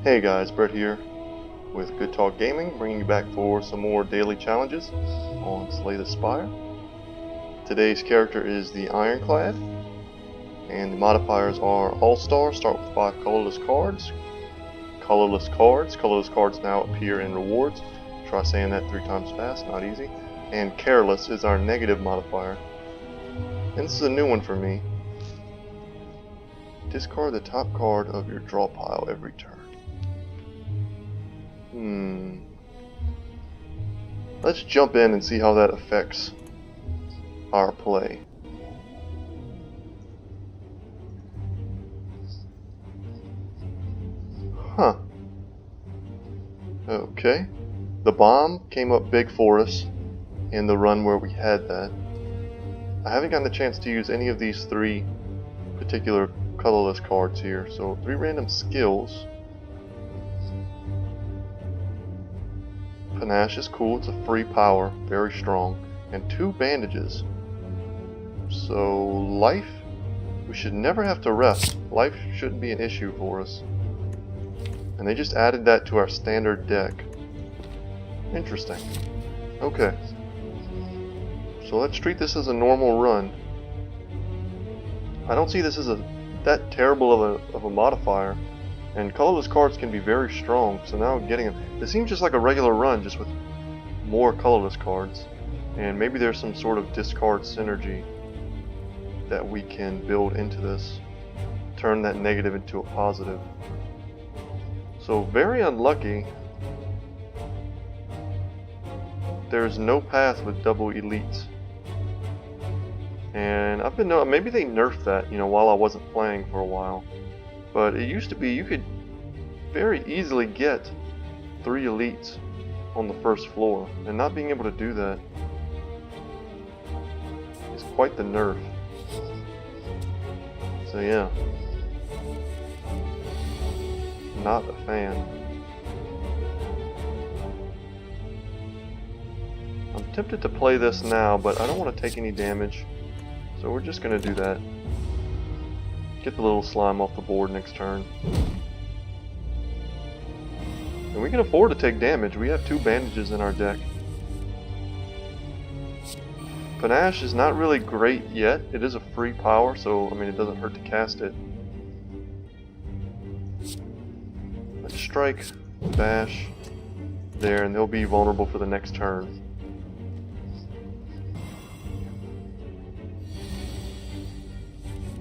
Hey guys, Brett here with Good Talk Gaming, bringing you back for some more daily challenges on Slay the Spire. Today's character is the Ironclad, and the modifiers are All-Star, start with 5 colorless cards. Colorless cards now appear in rewards. Try saying that 3 times fast, not easy. And Careless is our negative modifier. And this is a new one for me. Discard the top card of your draw pile every turn. Let's jump in and see how that affects our play. Huh. Okay. The bomb came up big for us in the run where we had that. I haven't gotten the chance to use any of these 3 particular colorless cards here, so 3 random skills. Panache is cool, it's a free power, very strong, and 2 bandages. So life, we should never have to rest. Life shouldn't be an issue for us. And they just added that to our standard deck. Interesting. Okay. So let's treat this as a normal run. I don't see this as that terrible of a modifier. And colorless cards can be very strong, so now getting them, it seems just like a regular run, just with more colorless cards. And maybe there's some sort of discard synergy that we can build into this, turn that negative into a positive. So very unlucky. There's no path with double elites. And I've been knowing, maybe they nerfed that, while I wasn't playing for a while. But it used to be you could very easily get 3 elites on the first floor, and not being able to do that is quite the nerf. So yeah, not a fan. I'm tempted to play this now, but I don't want to take any damage, so we're just going to do that. Get the little slime off the board next turn. And we can afford to take damage. We have 2 bandages in our deck. Panache is not really great yet. It is a free power, so it doesn't hurt to cast it. Let's strike, bash there, and they'll be vulnerable for the next turn.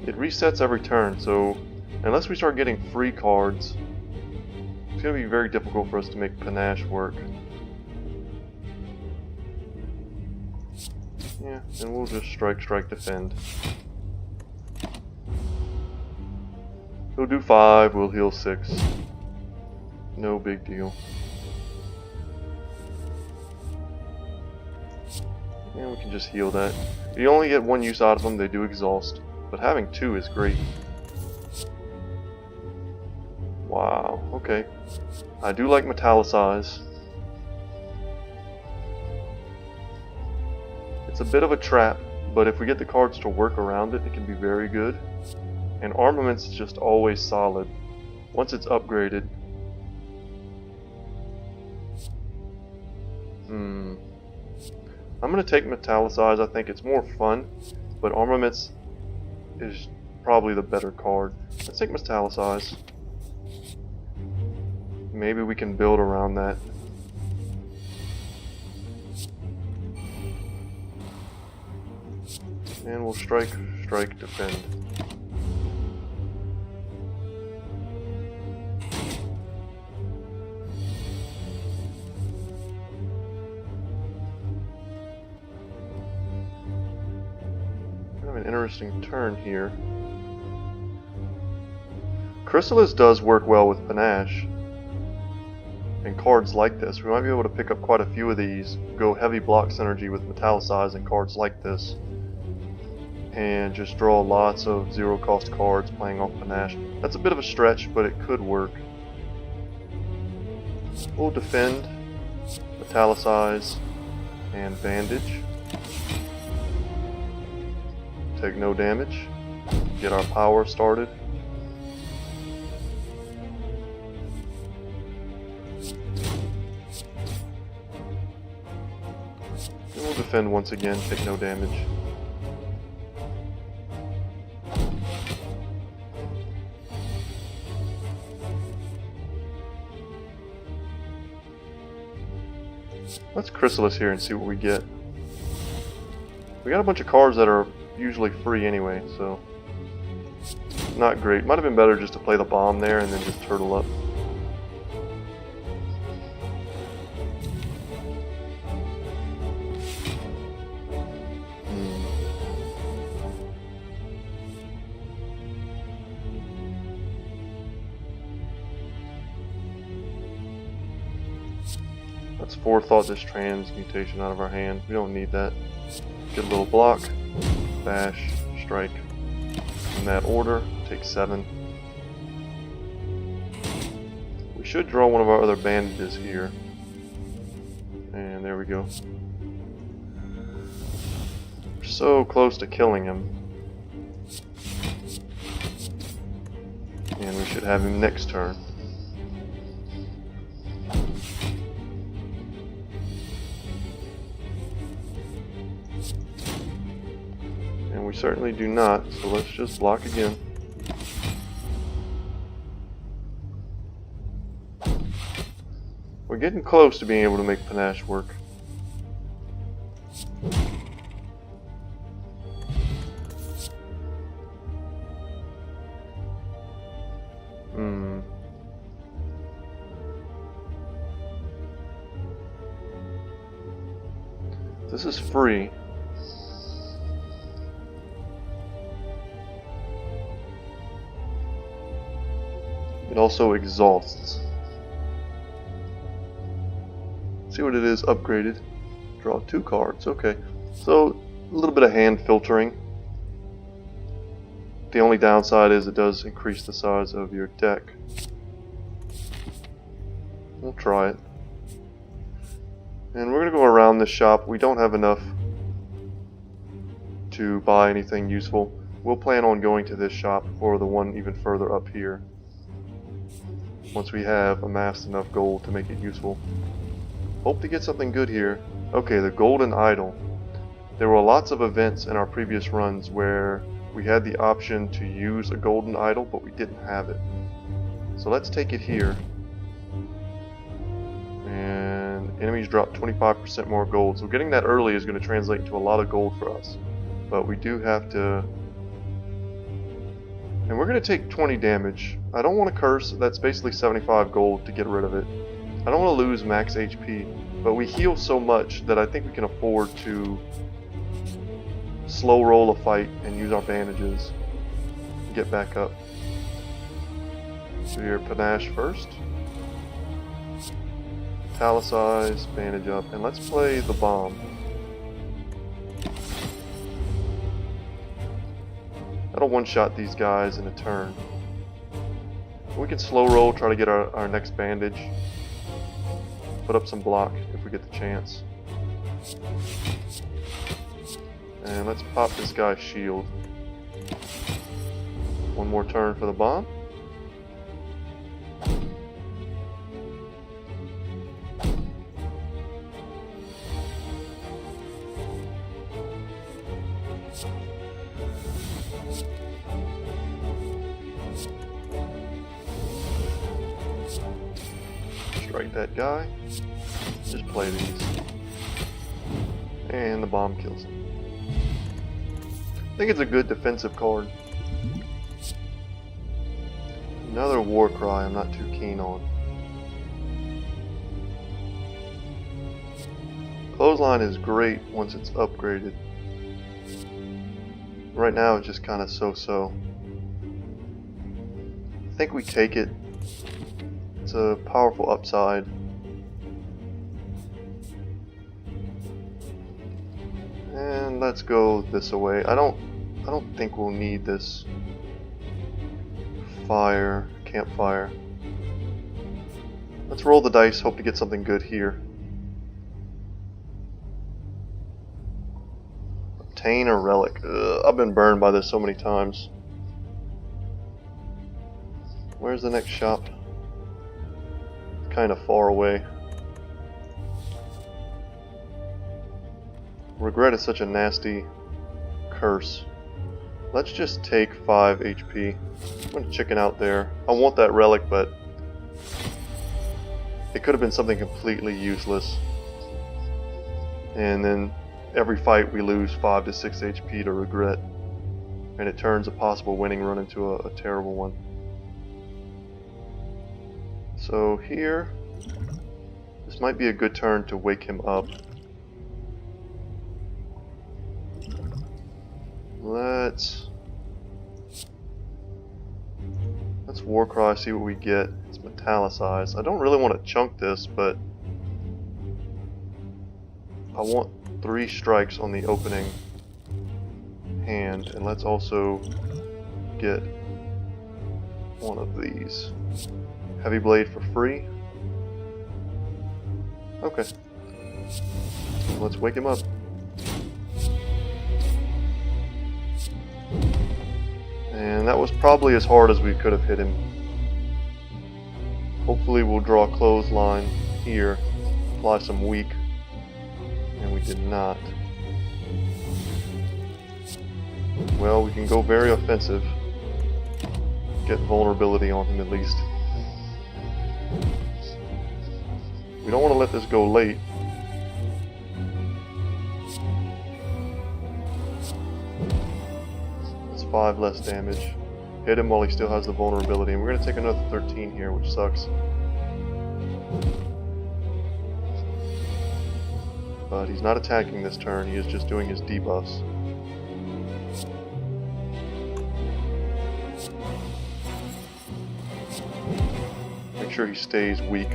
It resets every turn, so unless we start getting free cards, it's going to be very difficult for us to make Panache work. Yeah, and we'll just strike, defend. He'll do 5, we'll heal 6. No big deal. And we can just heal that. You only get 1 use out of them, they do exhaust. But having 2 is great. Wow, okay. I do like Metallicize. It's a bit of a trap, but if we get the cards to work around it, it can be very good. And Armament's just always solid. Once it's upgraded. I'm going to take Metallicize. I think it's more fun, but Armament's is probably the better card. Let's take Metallicize. Maybe we can build around that. And we'll strike, defend. An interesting turn here. Chrysalis does work well with Panache and cards like this. We might be able to pick up quite a few of these, go heavy block synergy with Metallicize and cards like this, and just draw lots of 0 cost cards playing off Panache. That's a bit of a stretch, but it could work. We'll defend, Metallicize, and bandage. Take no damage. Get our power started. We'll defend once again, take no damage. Let's Chrysalis here and see what we get. We got a bunch of cards that are usually free anyway, so not great. Might have been better just to play the bomb there and then just turtle up. Let's forethought this transmutation out of our hand. We don't need that. Get a little block, bash, strike. In that order, take 7. We should draw one of our other bandages here. And there we go. We're so close to killing him. And we should have him next turn. And we certainly do not, so let's just block again. We're getting close to being able to make Panache work. This is free. It also exhausts. See what it is upgraded. Draw 2 cards. Okay. So a little bit of hand filtering. The only downside is it does increase the size of your deck. We'll try it. And we're going to go around this shop. We don't have enough to buy anything useful. We'll plan on going to this shop or the one even further up here once we have amassed enough gold to make it useful. Hope to get something good here. Okay, the golden idol. There were lots of events in our previous runs where we had the option to use a golden idol, but we didn't have it. So let's take it here. And enemies drop 25% more gold. So getting that early is going to translate into a lot of gold for us. But we do have to... And we're going to take 20 damage. I don't want to curse. That's basically 75 gold to get rid of it. I don't want to lose max HP. But we heal so much that I think we can afford to slow roll a fight and use our bandages to get back up. So your Panache first. Italicize, bandage up, and let's play the bomb. That'll one-shot these guys in a turn. We can slow roll, try to get our next bandage. Put up some block if we get the chance. And let's pop this guy's shield. One more turn for the bomb. Strike that guy. Just play these. And the bomb kills him. I think it's a good defensive card. Another war cry I'm not too keen on. Clothesline is great once it's upgraded. Right now it's just kind of so-so. I think we take it. It's a powerful upside. And let's go this away. I don't think we'll need this campfire. Let's roll the dice, hope to get something good here. Obtain a relic. Ugh, I've been burned by this so many times. Where's the next shop? Kind of far away. Regret is such a nasty curse. Let's just take 5 HP. I'm going to chicken out there. I want that relic, but it could have been something completely useless. And then every fight we lose 5 to 6 HP to regret. And it turns a possible winning run into a terrible one. So here, this might be a good turn to wake him up. Let's Warcry, see what we get. It's metallicized. I don't really want to chunk this, but I want 3 strikes on the opening hand, and let's also get one of these. Heavy blade for free. Okay. Let's wake him up. And that was probably as hard as we could have hit him. Hopefully we'll draw a clothesline here, apply some weak, and we did not. Well, we can go very offensive. Get vulnerability on him at least. We don't want to let this go late. That's 5 less damage. Hit him while he still has the vulnerability, and we're going to take another 13 here, which sucks. But he's not attacking this turn, he is just doing his debuffs. Make sure he stays weak.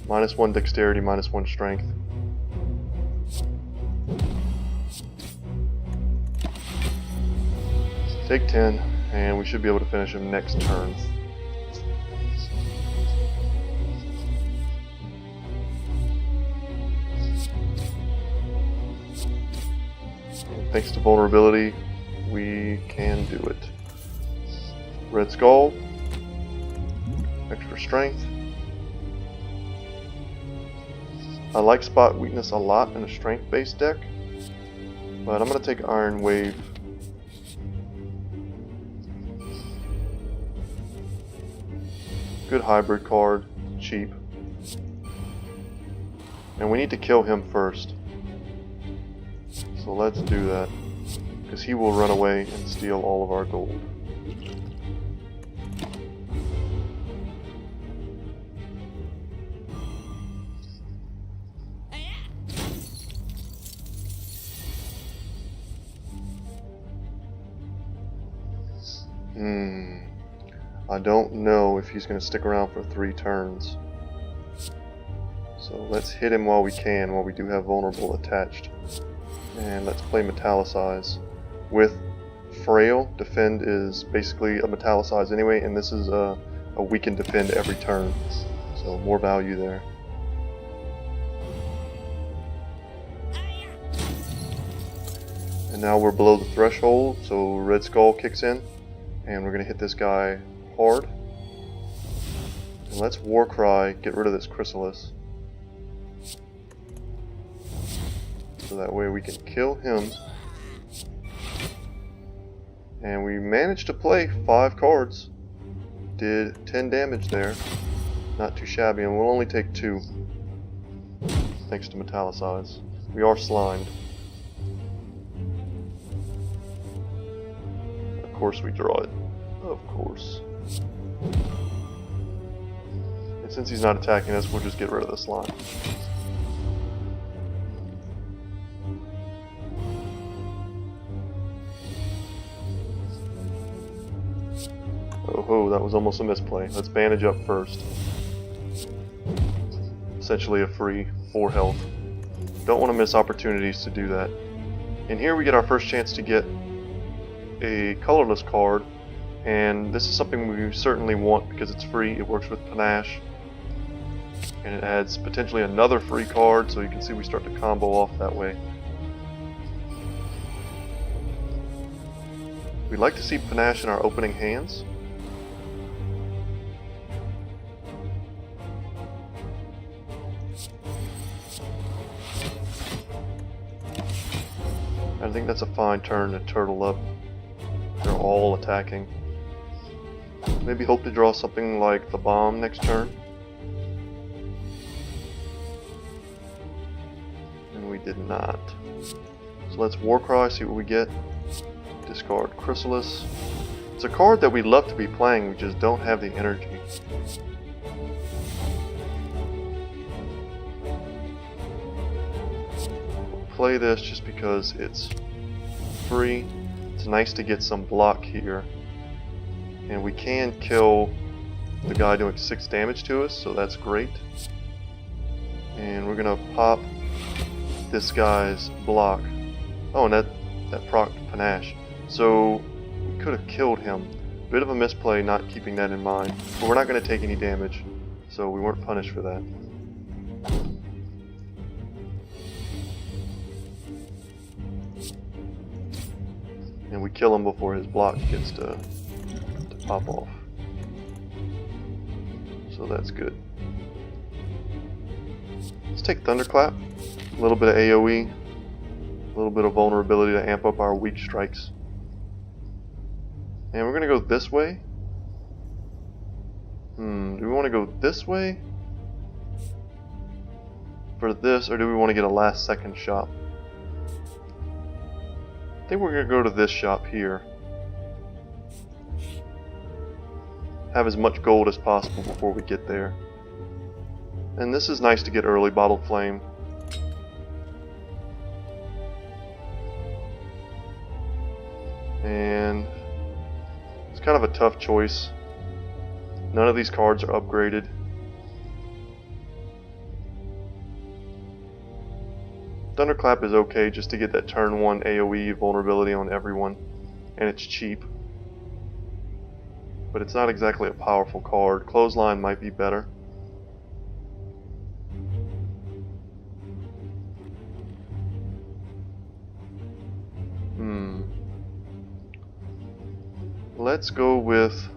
-1 dexterity, -1 strength. Take 10, and we should be able to finish him next turn. And thanks to vulnerability, we can do it. Red Skull, extra strength. I like spot weakness a lot in a strength-based deck, but I'm going to take Iron Wave. Good hybrid card, cheap. And we need to kill him first. So let's do that, because he will run away and steal all of our gold. I don't know if he's going to stick around for 3 turns. So let's hit him while we can, while we do have vulnerable attached. And let's play Metallicize. With Frail, defend is basically a Metallicize anyway, and this is a weaken defend every turn. So more value there. And now we're below the threshold, so Red Skull kicks in. And we're going to hit this guy hard. And let's Warcry, get rid of this Chrysalis. So that way we can kill him. And we managed to play 5 cards. Did 10 damage there. Not too shabby, and we'll only take 2. Thanks to Metallicize. We are slimed. Of course we draw it. Of course. And since he's not attacking us, we'll just get rid of the slime. Oh ho, that was almost a misplay. Let's bandage up first. Essentially a free 4 health. Don't want to miss opportunities to do that. And here we get our first chance to get a colorless card, and this is something we certainly want because it's free. It works with Panache, and it adds potentially another free card, so you can see we start to combo off that way. We'd like to see Panache in our opening hands. I think that's a fine turn to turtle up. They're all attacking. Maybe hope to draw something like the bomb next turn. And we did not. So let's Warcry, see what we get. Discard Chrysalis. It's a card that we love to be playing, we just don't have the energy. We'll play this just because it's free. It's nice to get some block here. And we can kill the guy doing 6 damage to us, so that's great. And we're gonna pop this guy's block. Oh, and that proc Panache. So we could have killed him. Bit of a misplay not keeping that in mind. But we're not gonna take any damage, so we weren't punished for that. And we kill him before his block gets to pop off. So that's good. Let's take Thunderclap. A little bit of AoE. A little bit of vulnerability to amp up our weak strikes. And we're going to go this way. Do we want to go this way for this, or do we want to get a last second shop? I think we're going to go to this shop here. Have as much gold as possible before we get there. And this is nice to get early Bottled Flame. And it's kind of a tough choice. None of these cards are upgraded. Thunderclap is okay just to get that turn 1 AoE vulnerability on everyone. And it's cheap. But it's not exactly a powerful card. Clothesline might be better. Let's go with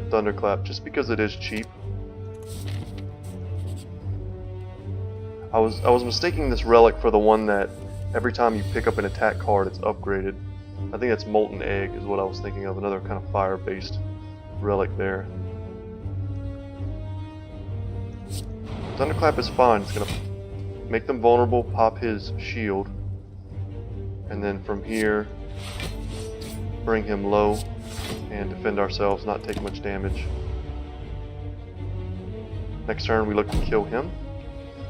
Thunderclap just because it is cheap. I was mistaking this relic for the one that every time you pick up an attack card it's upgraded. I think that's Molten Egg is what I was thinking of, another kind of fire-based relic there. Thunderclap is fine, it's going to make them vulnerable, pop his shield, and then from here bring him low and defend ourselves, not take much damage. Next turn we look to kill him.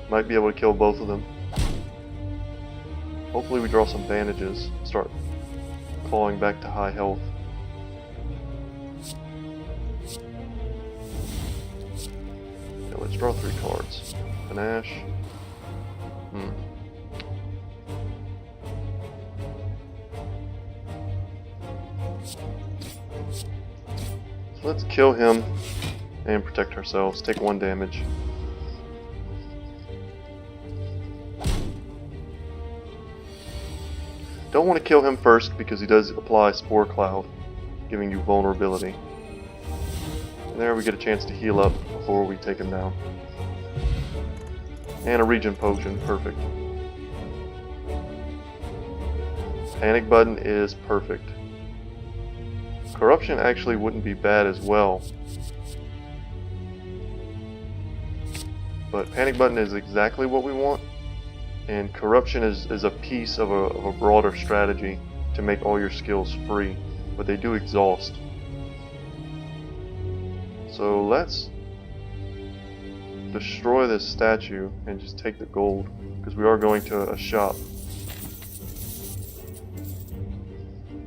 Might be able to kill both of them. Hopefully we draw some bandages, start clawing back to high health. Okay, let's draw 3 cards. Panache. So let's kill him and protect ourselves. Take 1 damage. Don't want to kill him first because he does apply Spore Cloud, giving you vulnerability. And there we get a chance to heal up before we take him down. And a regen potion, perfect. Panic button is perfect. Corruption actually wouldn't be bad as well. But panic button is exactly what we want. And corruption is a piece of a broader strategy to make all your skills free, but they do exhaust. So let's destroy this statue and just take the gold, because we are going to a shop.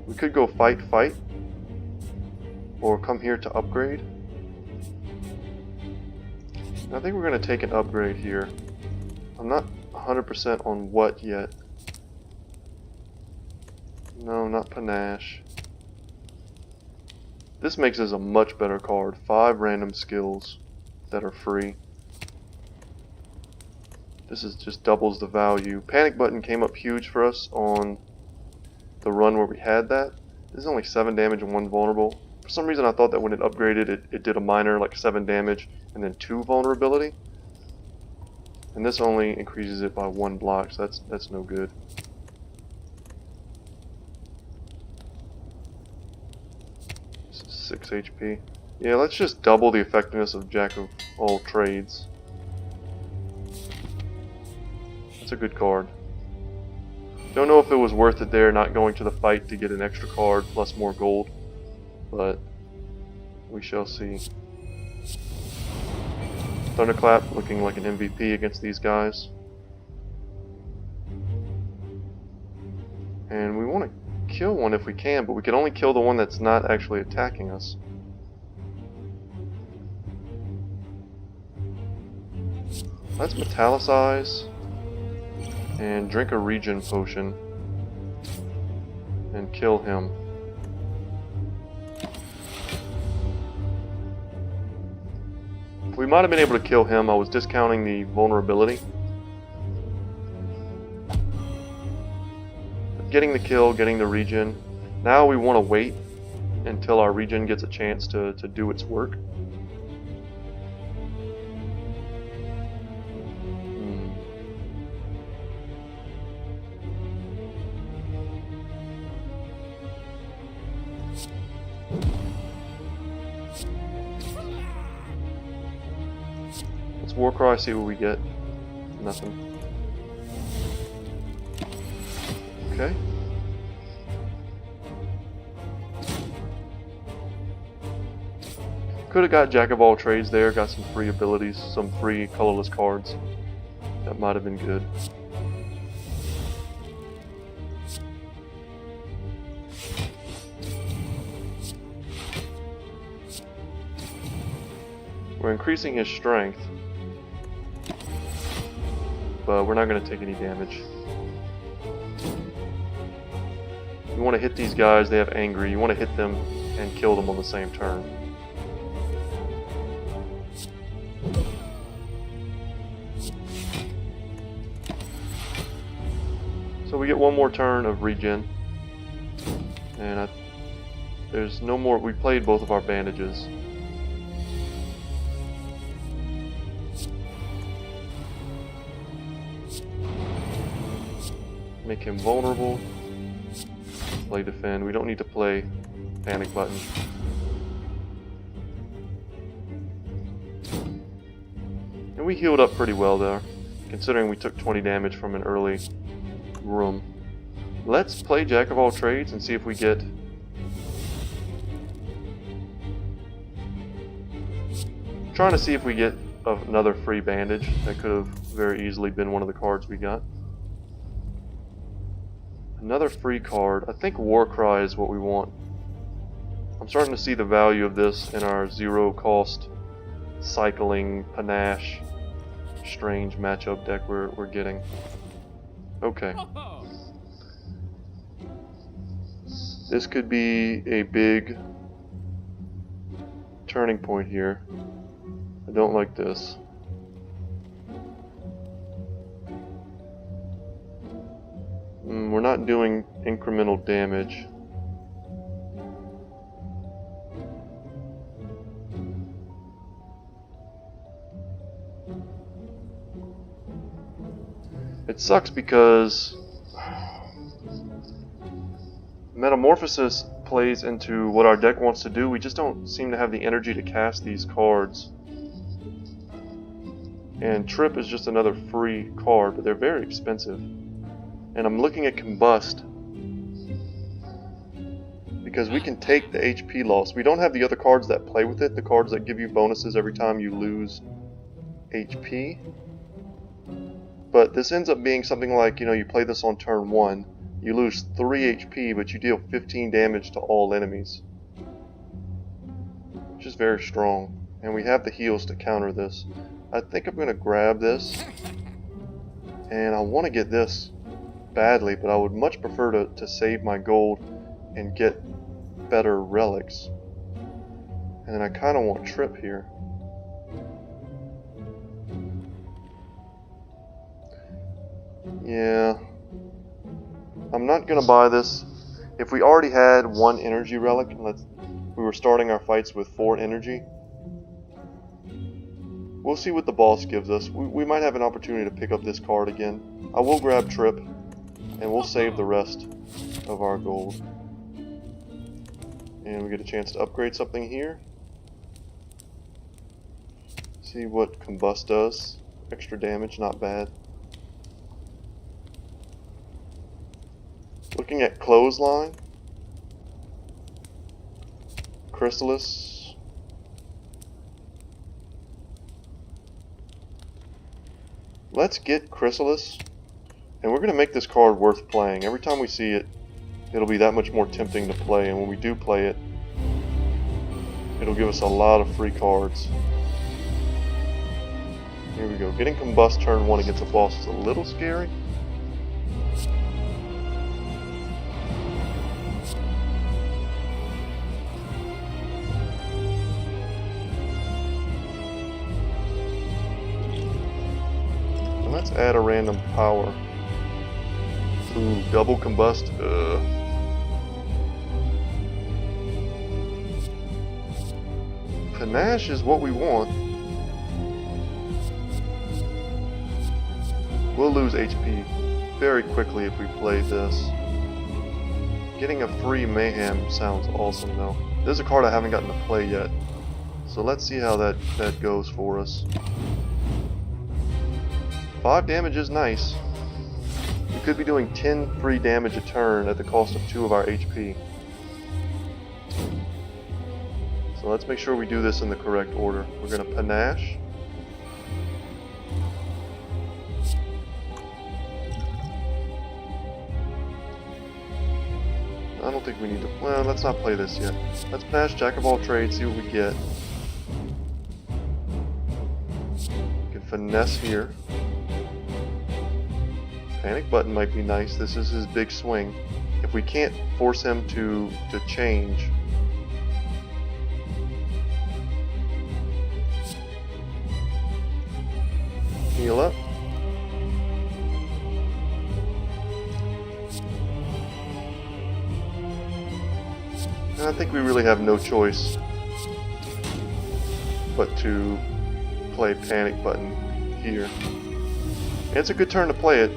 We could go fight, or come here to upgrade. I think we're going to take an upgrade here. I'm not 100% on what yet. No, not Panache. This makes us a much better card. 5 random skills that are free. This is just doubles the value. Panic button came up huge for us on the run where we had that. This is only 7 damage and 1 vulnerable. For some reason I thought that when it upgraded it did a minor like 7 damage and then 2 vulnerability. And this only increases it by 1 block, so that's no good. This is 6 HP. Yeah, let's just double the effectiveness of Jack of all trades. That's a good card. Don't know if it was worth it there, not going to the fight to get an extra card plus more gold, but we shall see. Thunderclap looking like an MVP against these guys. And we want to kill one if we can, but we can only kill the one that's not actually attacking us. Let's metallicize and drink a regen potion and kill him. We might have been able to kill him. I was discounting the vulnerability. Getting the kill, getting the regen. Now we want to wait until our regen gets a chance to do its work. Warcry, see what we get. Nothing. Okay. Could have got Jack of all trades there, got some free abilities, some free colorless cards. That might have been good. We're increasing his strength, but we're not going to take any damage. You want to hit these guys, they have angry. You want to hit them and kill them on the same turn. So we get one more turn of regen. And there's no more. We played both of our bandages. Make him vulnerable. Play defend. We don't need to play panic button. And we healed up pretty well there, considering we took 20 damage from an early room. Let's play Jack of all trades and see if we get trying to see if we get another free bandage. That could have very easily been one of the cards we got. Another free card. I think Warcry is what we want. I'm starting to see the value of this in our 0 cost cycling Panache strange matchup deck we're getting. Okay. This could be a big turning point here. I don't like this. We're not doing incremental damage. It sucks because Metamorphosis plays into what our deck wants to do. We just don't seem to have the energy to cast these cards. And Trip is just another free card, but they're very expensive. And I'm looking at Combust because we can take the HP loss. We don't have the other cards that play with it, the cards that give you bonuses every time you lose HP. But this ends up being something like, you play this on turn 1, you lose 3 HP, but you deal 15 damage to all enemies, which is very strong. And we have the heals to counter this. I think I'm going to grab this, and I want to get this badly, but I would much prefer to save my gold and get better relics. And then I kind of want Trip here. Yeah, I'm not gonna buy this. If we already had 1 energy relic, we were starting our fights with 4 energy, we'll see what the boss gives us. We might have an opportunity to pick up this card again. I will grab Trip, and we'll save the rest of our gold. And we get a chance to upgrade something here. See what Combust does. Extra damage, not bad. Looking at Clothesline. Chrysalis. Let's get Chrysalis. And we're going to make this card worth playing. Every time we see it, it'll be that much more tempting to play. And when we do play it, it'll give us a lot of free cards. Here we go. Getting Combust turn 1 against a boss is a little scary. And let's add a random power. Ooh, double Combust. Panache is what we want. We'll lose HP very quickly if we play this. Getting a free Mayhem sounds awesome though. There's a card I haven't gotten to play yet. So let's see how that goes for us. 5 damage is nice. We could be doing 10 free damage a turn at the cost of 2 of our HP. So let's make sure we do this in the correct order. We're going to Panache. I don't think we need to... Well, let's not play this yet. Let's Panache Jack of all trades, see what we get. We can finesse here. Panic button might be nice. This is his big swing. If we can't force him to change... Heal up. I think we really have no choice but to play Panic Button here. And it's a good turn to play it.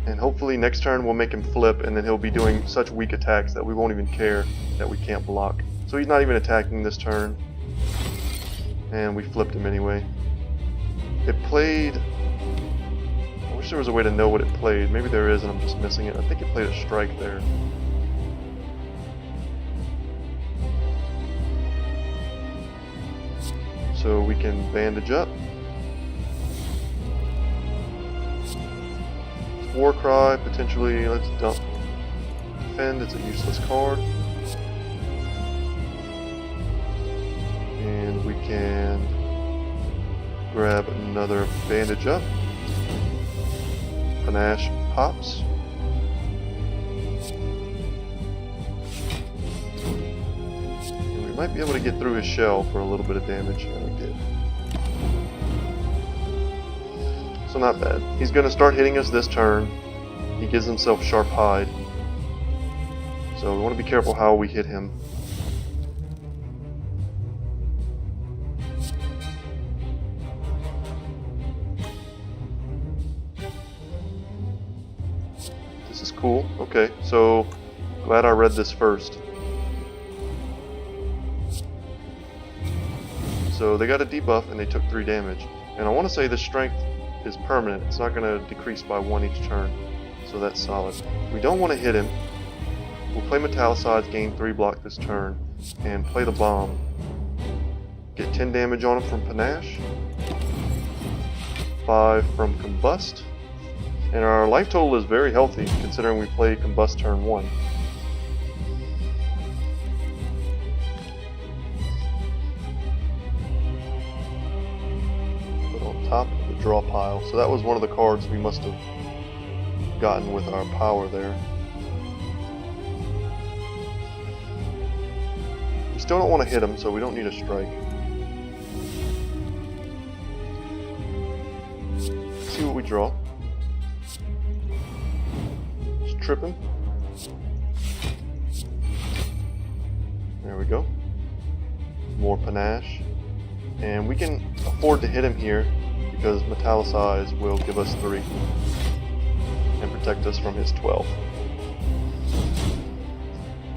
And hopefully next turn we'll make him flip, and then he'll be doing such weak attacks that we won't even care that we can't block. So he's not even attacking this turn. And we flipped him anyway. It played... I wish there was a way to know what it played. Maybe there is and I'm just missing it. I think it played a strike there. So we can bandage up. Warcry, potentially. Let's dump. Defend, it's a useless card. And we can grab another bandage up. Panache pops. And we might be able to get through his shell for a little bit of damage, and we did. So not bad. He's going to start hitting us this turn. He gives himself sharp hide. So we want to be careful how we hit him. This is cool. Okay, so glad I read this first. So they got a debuff and they took 3 damage. And I want to say the strength is permanent. It's not going to decrease by 1 each turn. So that's solid. We don't want to hit him. We'll play Metallicides, gain 3 block this turn, and play the bomb. Get 10 damage on him from Panache. 5 from Combust. And our life total is very healthy, considering we played Combust turn 1. Put on top of the draw pile. So that was one of the cards we must have gotten with our power there. We still don't want to hit him, so we don't need a strike. Let's see what we draw. Trip him. There we go. more Panache. And we can afford to hit him here because Metallicize will give us 3 and protect us from his 12.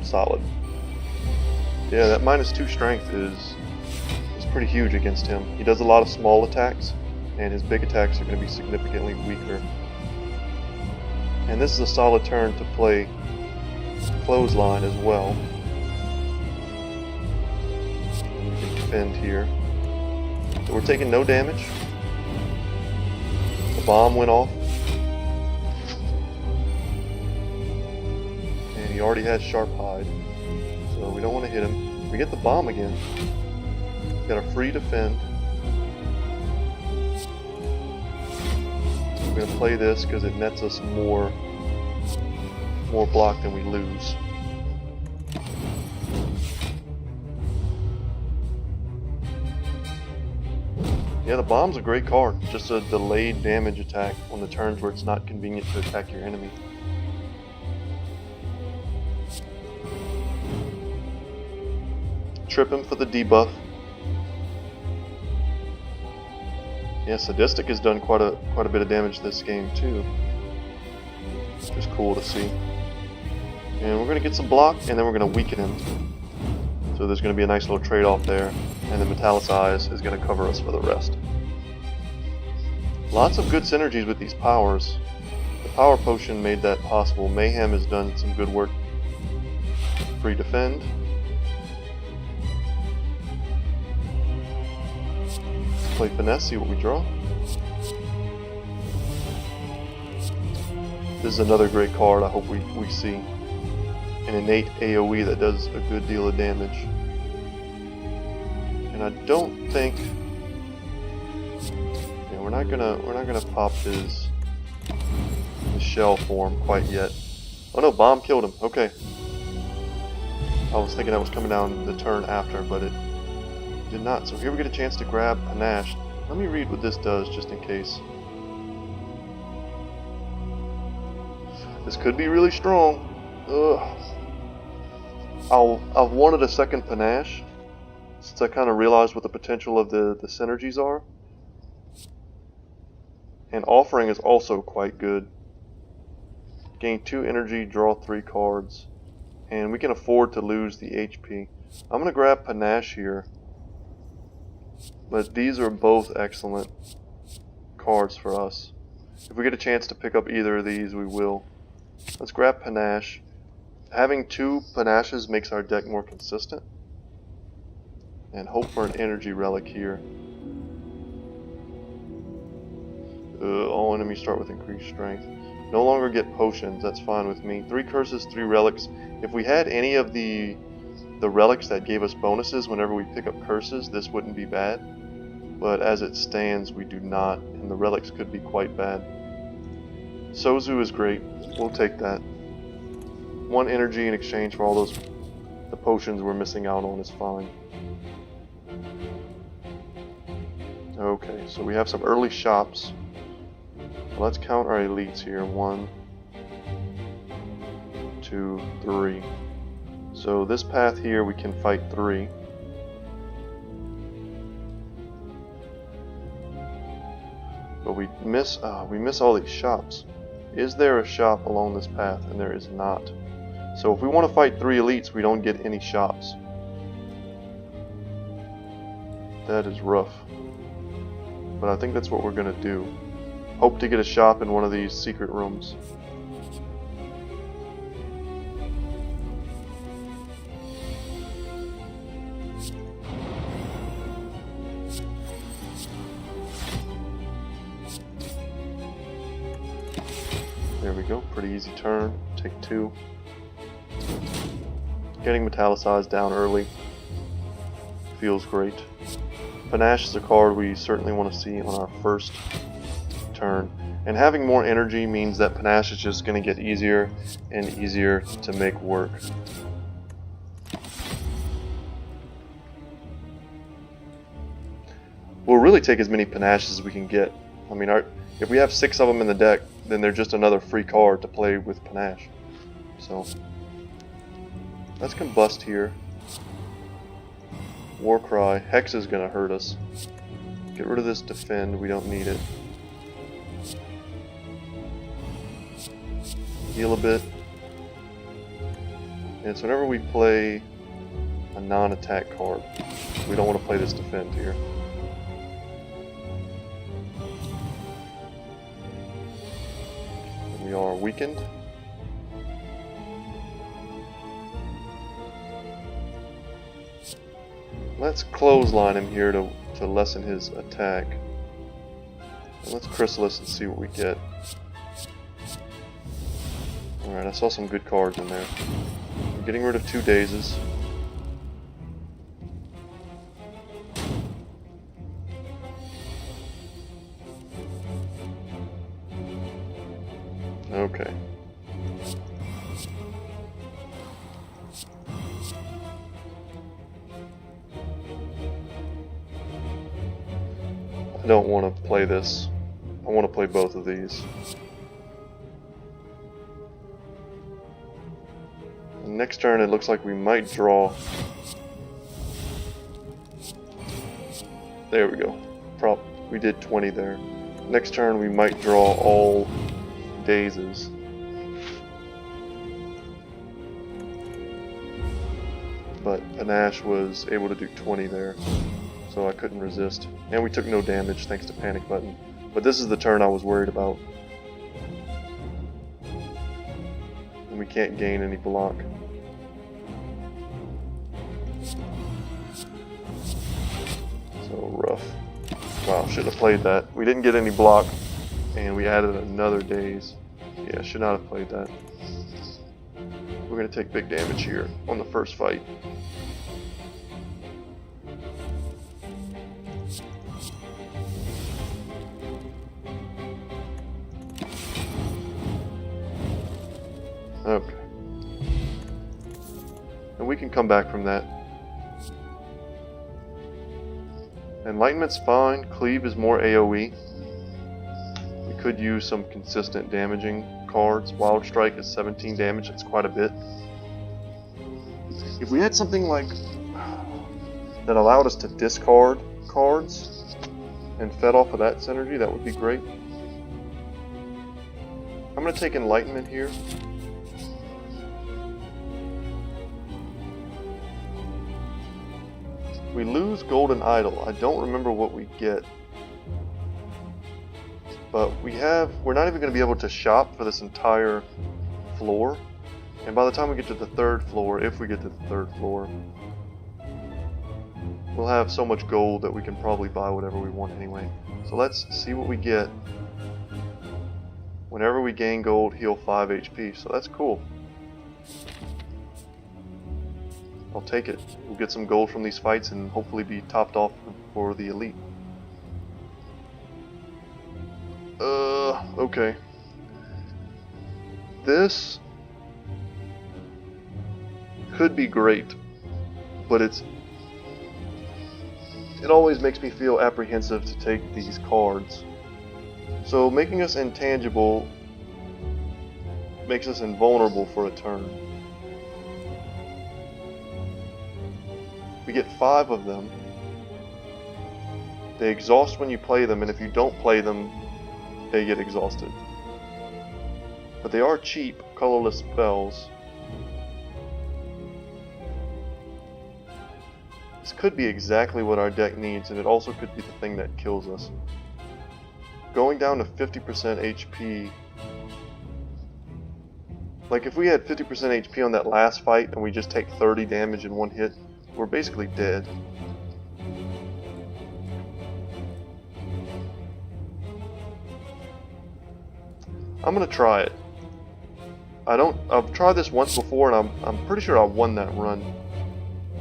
Solid. Yeah, that -2 strength is pretty huge against him. He does a lot of small attacks, and his big attacks are going to be significantly weaker. And this is a solid turn to play Clothesline as well. And we can defend here. So we're taking no damage. The bomb went off. And he already has Sharp Hide, so we don't want to hit him. We get the bomb again. Got a free defend. We're going to play this because it nets us more block than we lose. Yeah, the bomb's a great card. Just a delayed damage attack on the turns where it's not convenient to attack your enemy. Trip him for the debuff. Yeah, Sadistic has done quite a bit of damage this game too. It's just cool to see. And we're going to get some block, and then we're going to weaken him. So there's going to be a nice little trade-off there, and then Metallicize is going to cover us for the rest. Lots of good synergies with these powers. The Power Potion made that possible. Mayhem has done some good work. Free defend. Play Finesse, see what we draw. This is another great card I hope we see. An innate AoE that does a good deal of damage. And I don't think we're not gonna pop his shell form quite yet. Oh no, bomb killed him. Okay. I was thinking that was coming down the turn after, but it did not. So here we get a chance to grab Panache. Let me read what this does just in case. This could be really strong. Ugh. I've wanted a second Panache since I kind of realized what the potential of the synergies are. And Offering is also quite good. Gain 2 energy, draw 3 cards. And we can afford to lose the HP. I'm going to grab Panache here. But these are both excellent cards for us. If we get a chance to pick up either of these, we will. Let's grab Panache. Having 2 Panaches makes our deck more consistent. And hope for an energy relic here. All enemies start with increased strength. No longer get potions, that's fine with me. 3 curses, 3 relics. If we had any of the relics that gave us bonuses whenever we pick up curses, this wouldn't be bad. But as it stands, we do not, and the relics could be quite bad. Sozu is great. We'll take that. 1 energy in exchange for all the potions we're missing out on is fine. Okay, so we have some early shops. Let's count our elites here. 1, 2, 3. So this path here we can fight 3. But we miss all these shops. Is there a shop along this path? And there is not. So if we want to fight 3 elites, we don't get any shops. That is rough. But I think that's what we're going to do. Hope to get a shop in one of these secret rooms. There we go, pretty easy turn. Take 2. Getting Metallicized down early feels great. Panache is a card we certainly want to see on our first turn. And having more energy means that Panache is just going to get easier and easier to make work. We'll really take as many Panaches as we can get. I mean, if we have 6 of them in the deck, then they're just another free card to play with Panache. So, let's combust here. Warcry. Hex is going to hurt us. Get rid of this defend. We don't need it. Heal a bit. And so whenever we play a non-attack card, we don't want to play this defend here. And we are weakened. Let's clothesline him here to lessen his attack. And let's Chrysalis and see what we get. Alright, I saw some good cards in there. I'm getting rid of 2 dazes. Okay. I don't want to play this. I want to play both of these. And next turn it looks like we might draw. There we go. We did 20 there. Next turn we might draw all dazes. But Panache was able to do 20 there. So I couldn't resist. And we took no damage thanks to panic button. But this is the turn I was worried about. And we can't gain any block. So rough. Wow, shouldn't have played that. We didn't get any block, and we added another daze. Yeah, should not have played that. We're going to take big damage here on the first fight. Okay. And we can come back from that. Enlightenment's fine. Cleave is more AoE. We could use some consistent damaging cards. Wild Strike is 17 damage. That's quite a bit. If we had something like that allowed us to discard cards and fed off of that synergy, that would be great. I'm going to take Enlightenment here. We lose Golden Idol. I don't remember what we get. But we're not even going to be able to shop for this entire floor. And by the time we get to the 3rd floor, if we get to the 3rd floor, we'll have so much gold that we can probably buy whatever we want anyway. So let's see what we get. Whenever we gain gold, heal 5 HP. So that's cool. I'll take it. We'll get some gold from these fights and hopefully be topped off for the elite. Okay. This could be great, but it always makes me feel apprehensive to take these cards. So making us intangible makes us invulnerable for a turn. We get 5 of them. They exhaust when you play them, and if you don't play them, they get exhausted. But they are cheap, colorless spells. This could be exactly what our deck needs, and it also could be the thing that kills us. Going down to 50% HP. Like if we had 50% HP on that last fight and we just take 30 damage in one hit, we're basically dead. I'm gonna try it. I've tried this once before and I'm pretty sure I won that run.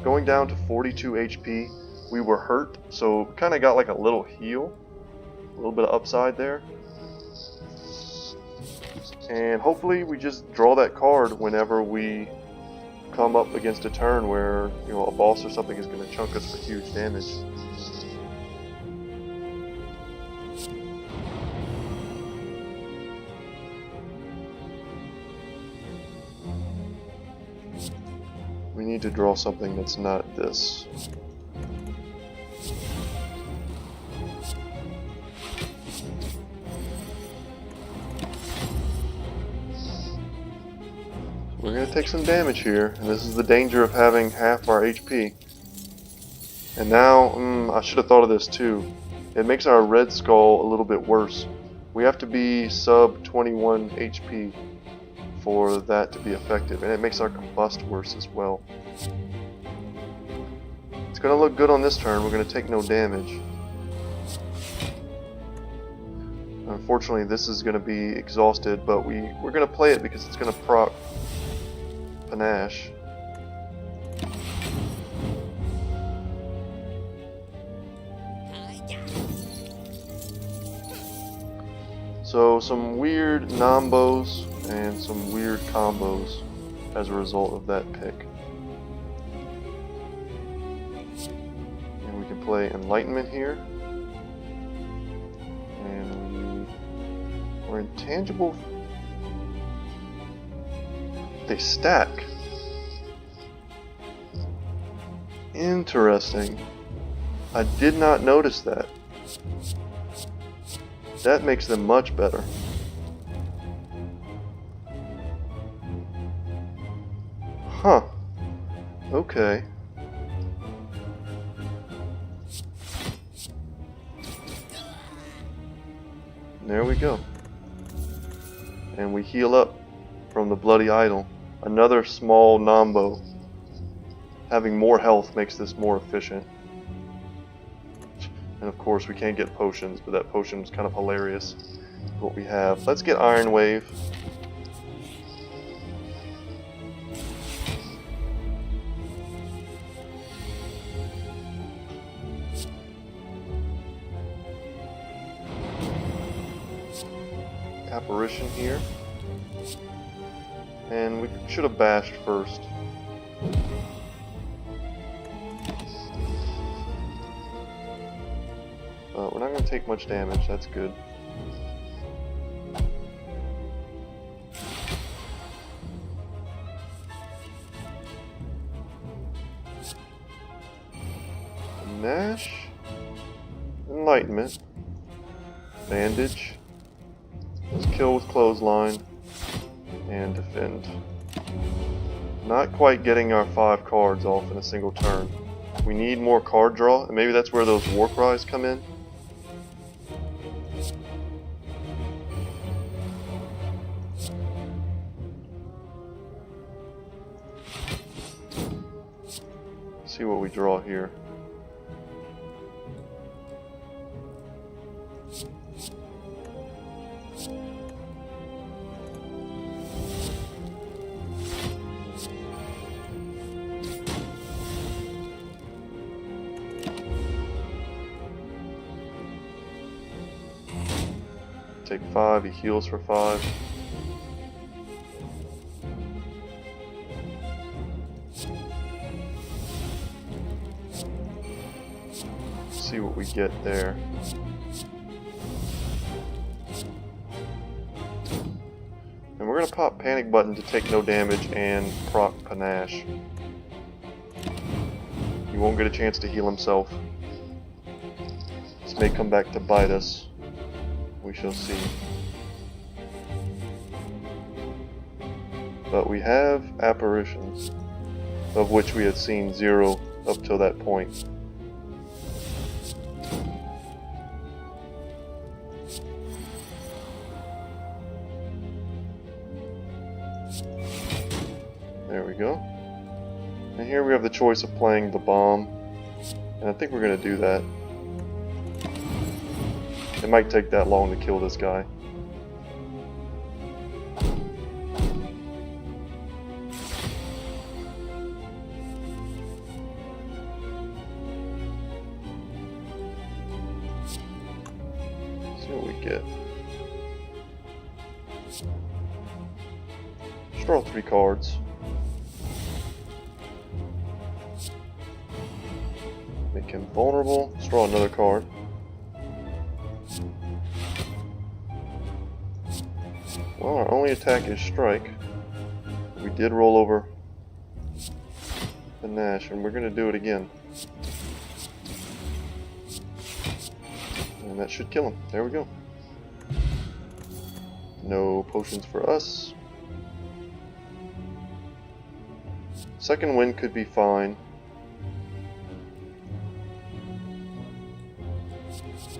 Going down to 42 HP, we were hurt, so we kinda got like a little heal. A little bit of upside there. And hopefully we just draw that card whenever we come up against a turn where, you know, a boss or something is going to chunk us for huge damage. We need to draw something that's not this. We're going to take some damage here, and this is the danger of having half our HP. And now, I should have thought of this too. It makes our red skull a little bit worse. We have to be sub 21 HP for that to be effective, and it makes our combust worse as well. It's going to look good on this turn. We're going to take no damage. Unfortunately, this is going to be exhausted, but we're going to play it because it's going to proc Panache. So some weird nombos and some weird combos as a result of that pick. And we can play Enlightenment here. And we're intangible. They stack. Interesting. I did not notice that. That makes them much better. Huh. Okay. There we go. And we heal up from the Bloody Idol. Another small nombo. Having more health makes this more efficient. And of course we can't get potions, but that potion is kind of hilarious. What we have. Let's get Iron Wave. Apparition here. And we should have bashed first. But we're not going to take much damage, that's good. Panache, Enlightenment, Bandage, let's kill with Clothesline, and Defend. Not quite getting our 5 cards off in a single turn. We need more card draw, and maybe that's where those War Cries come in. See what we draw here. Take 5, he heals for 5. See what we get there. And we're going to pop Panic Button to take no damage and proc Panache. He won't get a chance to heal himself. This may come back to bite us. We shall see. But we have apparitions, of which we had seen 0 up till that point. There we go. And here we have the choice of playing the bomb, and I think we're going to do that. It might take that long to kill this guy. See what we get. Draw 3 cards. Make him vulnerable. Let's draw another card. Well, our only attack is strike. We did roll over Panache, and we're going to do it again. And that should kill him. There we go. No potions for us. Second wind could be fine.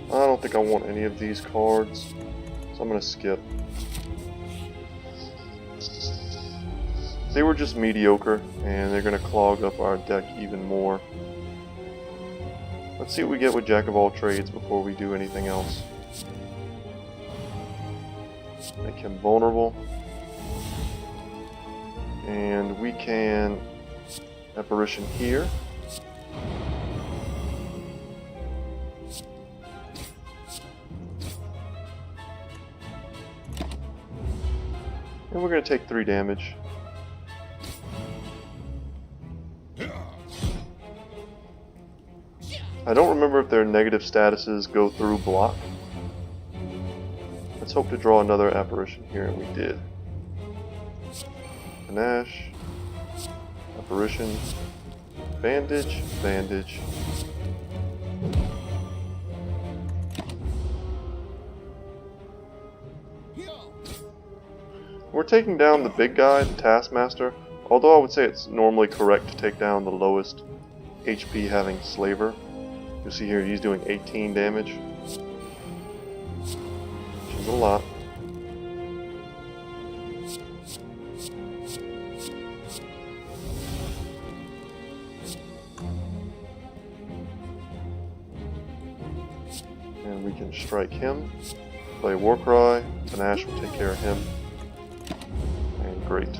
I don't think I want any of these cards, so I'm going to skip. They were just mediocre, and they're going to clog up our deck even more. Let's see what we get with Jack of all trades before we do anything else. Make him vulnerable. And we can apparition here. And we're going to take 3 damage. I don't remember if their negative statuses go through block. Let's hope to draw another apparition here, and we did. Panache, apparition, bandage, bandage. We're taking down the big guy, the Taskmaster, although I would say it's normally correct to take down the lowest HP having Slaver. You'll see here he's doing 18 damage, which is a lot. And we can strike him, play Warcry, Panache will take care of him, and great.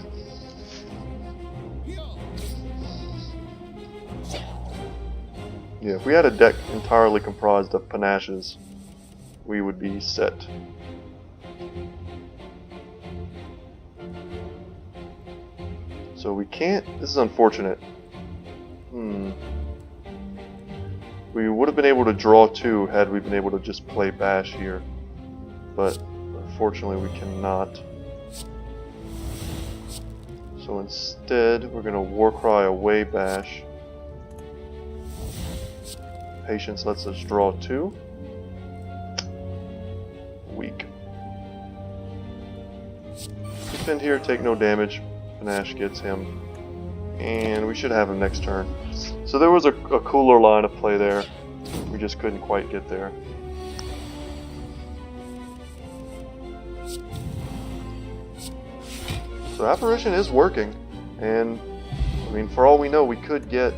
Yeah, if we had a deck entirely comprised of Panaches, we would be set. So we can't, this is unfortunate. We would have been able to draw 2 had we been able to just play Bash here, but unfortunately we cannot. So instead, we're going to Warcry away Bash. Patience lets us draw 2. Weak. Defend here, take no damage. Panache gets him. And we should have him next turn. So there was a cooler line of play there. We just couldn't quite get there. So Apparition is working. And, I mean, for all we know, we could get...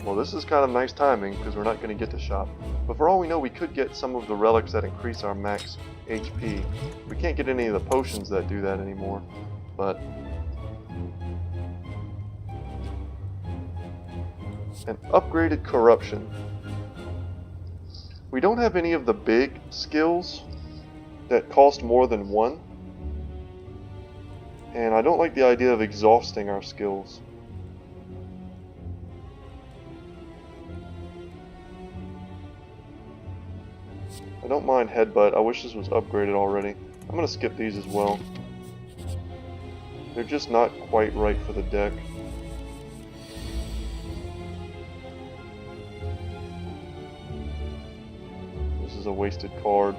Well, this is kind of nice timing because we're not going to get to shop. But for all we know, we could get some of the relics that increase our max HP. We can't get any of the potions that do that anymore. But... an upgraded corruption. We don't have any of the big skills that cost more than 1. And I don't like the idea of exhausting our skills. I don't mind Headbutt. I wish this was upgraded already. I'm going to skip these as well. They're just not quite right for the deck. This is a wasted card.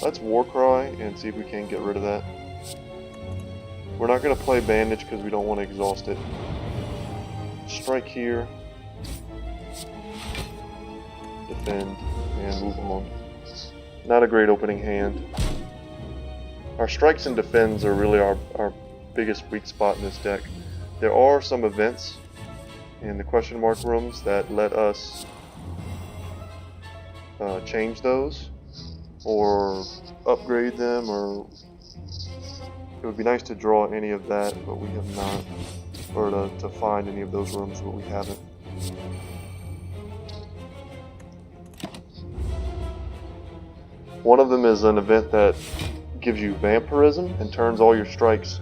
Let's Warcry and see if we can get rid of that. We're not going to play Bandage because we don't want to exhaust it. Strike here. Defend and move along. Not a great opening hand. Our strikes and defends are really our biggest weak spot in this deck. There are some events in the question mark rooms that let us change those or upgrade them, or it would be nice to draw any of that, but we have not, or to find any of those rooms, but we haven't. One of them is an event that gives you vampirism and turns all your strikes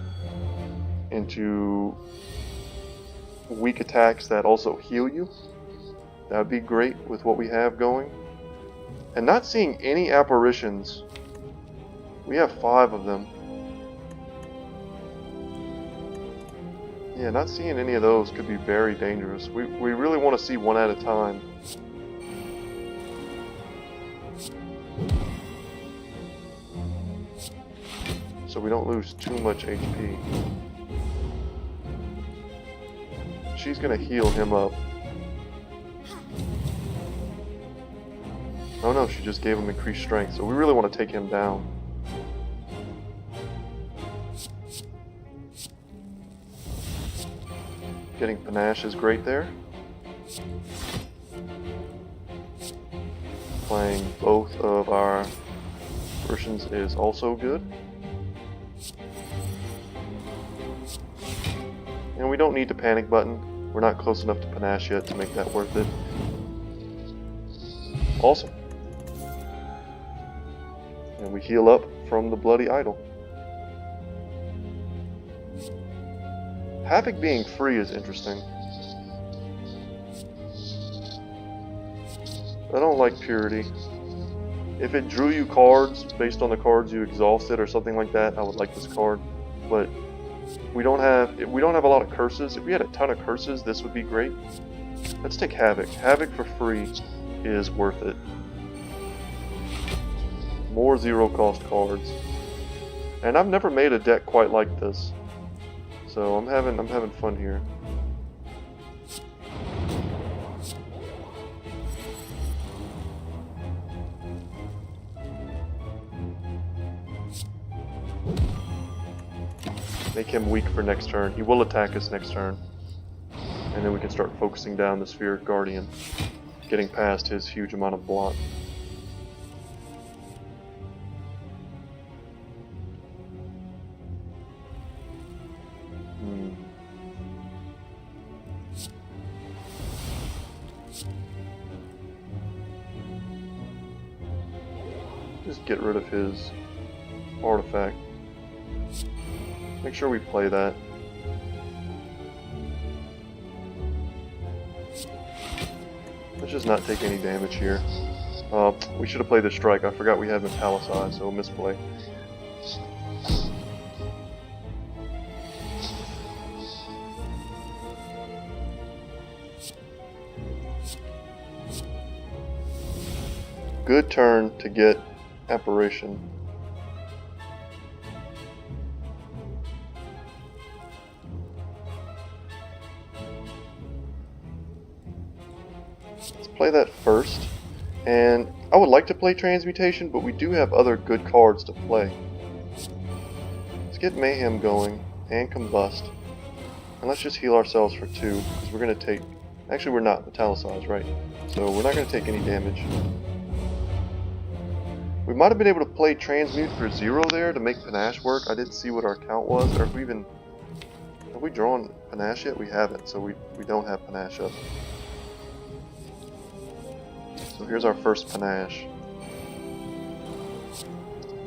into weak attacks that also heal you. That would be great with what we have going. And not seeing any apparitions. We have 5 of them. Yeah, not seeing any of those could be very dangerous. We really want to see 1 at a time. so we don't lose too much HP. She's gonna heal him up. Oh no, she just gave him increased strength, so we really want to take him down. Getting Panache is great there. Playing both of our versions is also good. And we don't need the panic button. We're not close enough to Panache yet to make that worth it. Awesome. And we heal up from the bloody idol. Havoc being free is interesting. I don't like Purity. If it drew you cards based on the cards you exhausted or something like that, I would like this card. But we don't have a lot of curses. If we had a ton of curses, this would be great. Let's take Havoc. Havoc for free is worth it. More zero cost cards. And I've never made a deck quite like this. So I'm having fun here. Make him weak for next turn. He will attack us next turn. And then we can start focusing down the Spheric Guardian, getting past his huge amount of block. Just get rid of his artifact. Make sure we play that. Let's just not take any damage here. We should have played the strike. I forgot we had Metallicized, so misplay. Good turn to get Apparition. Let's play that first. And I would like to play Transmutation, but we do have other good cards to play. Let's get Mayhem going and Combust. And let's just heal ourselves for 2, because we're going to take... Actually, we're not Metallicized, right? So we're not going to take any damage. We might have been able to play Transmute for 0 there to make Panache work. I didn't see what our count was, or if we even... Have we drawn Panache yet? We haven't, so we don't have Panache up. So here's our first Panache.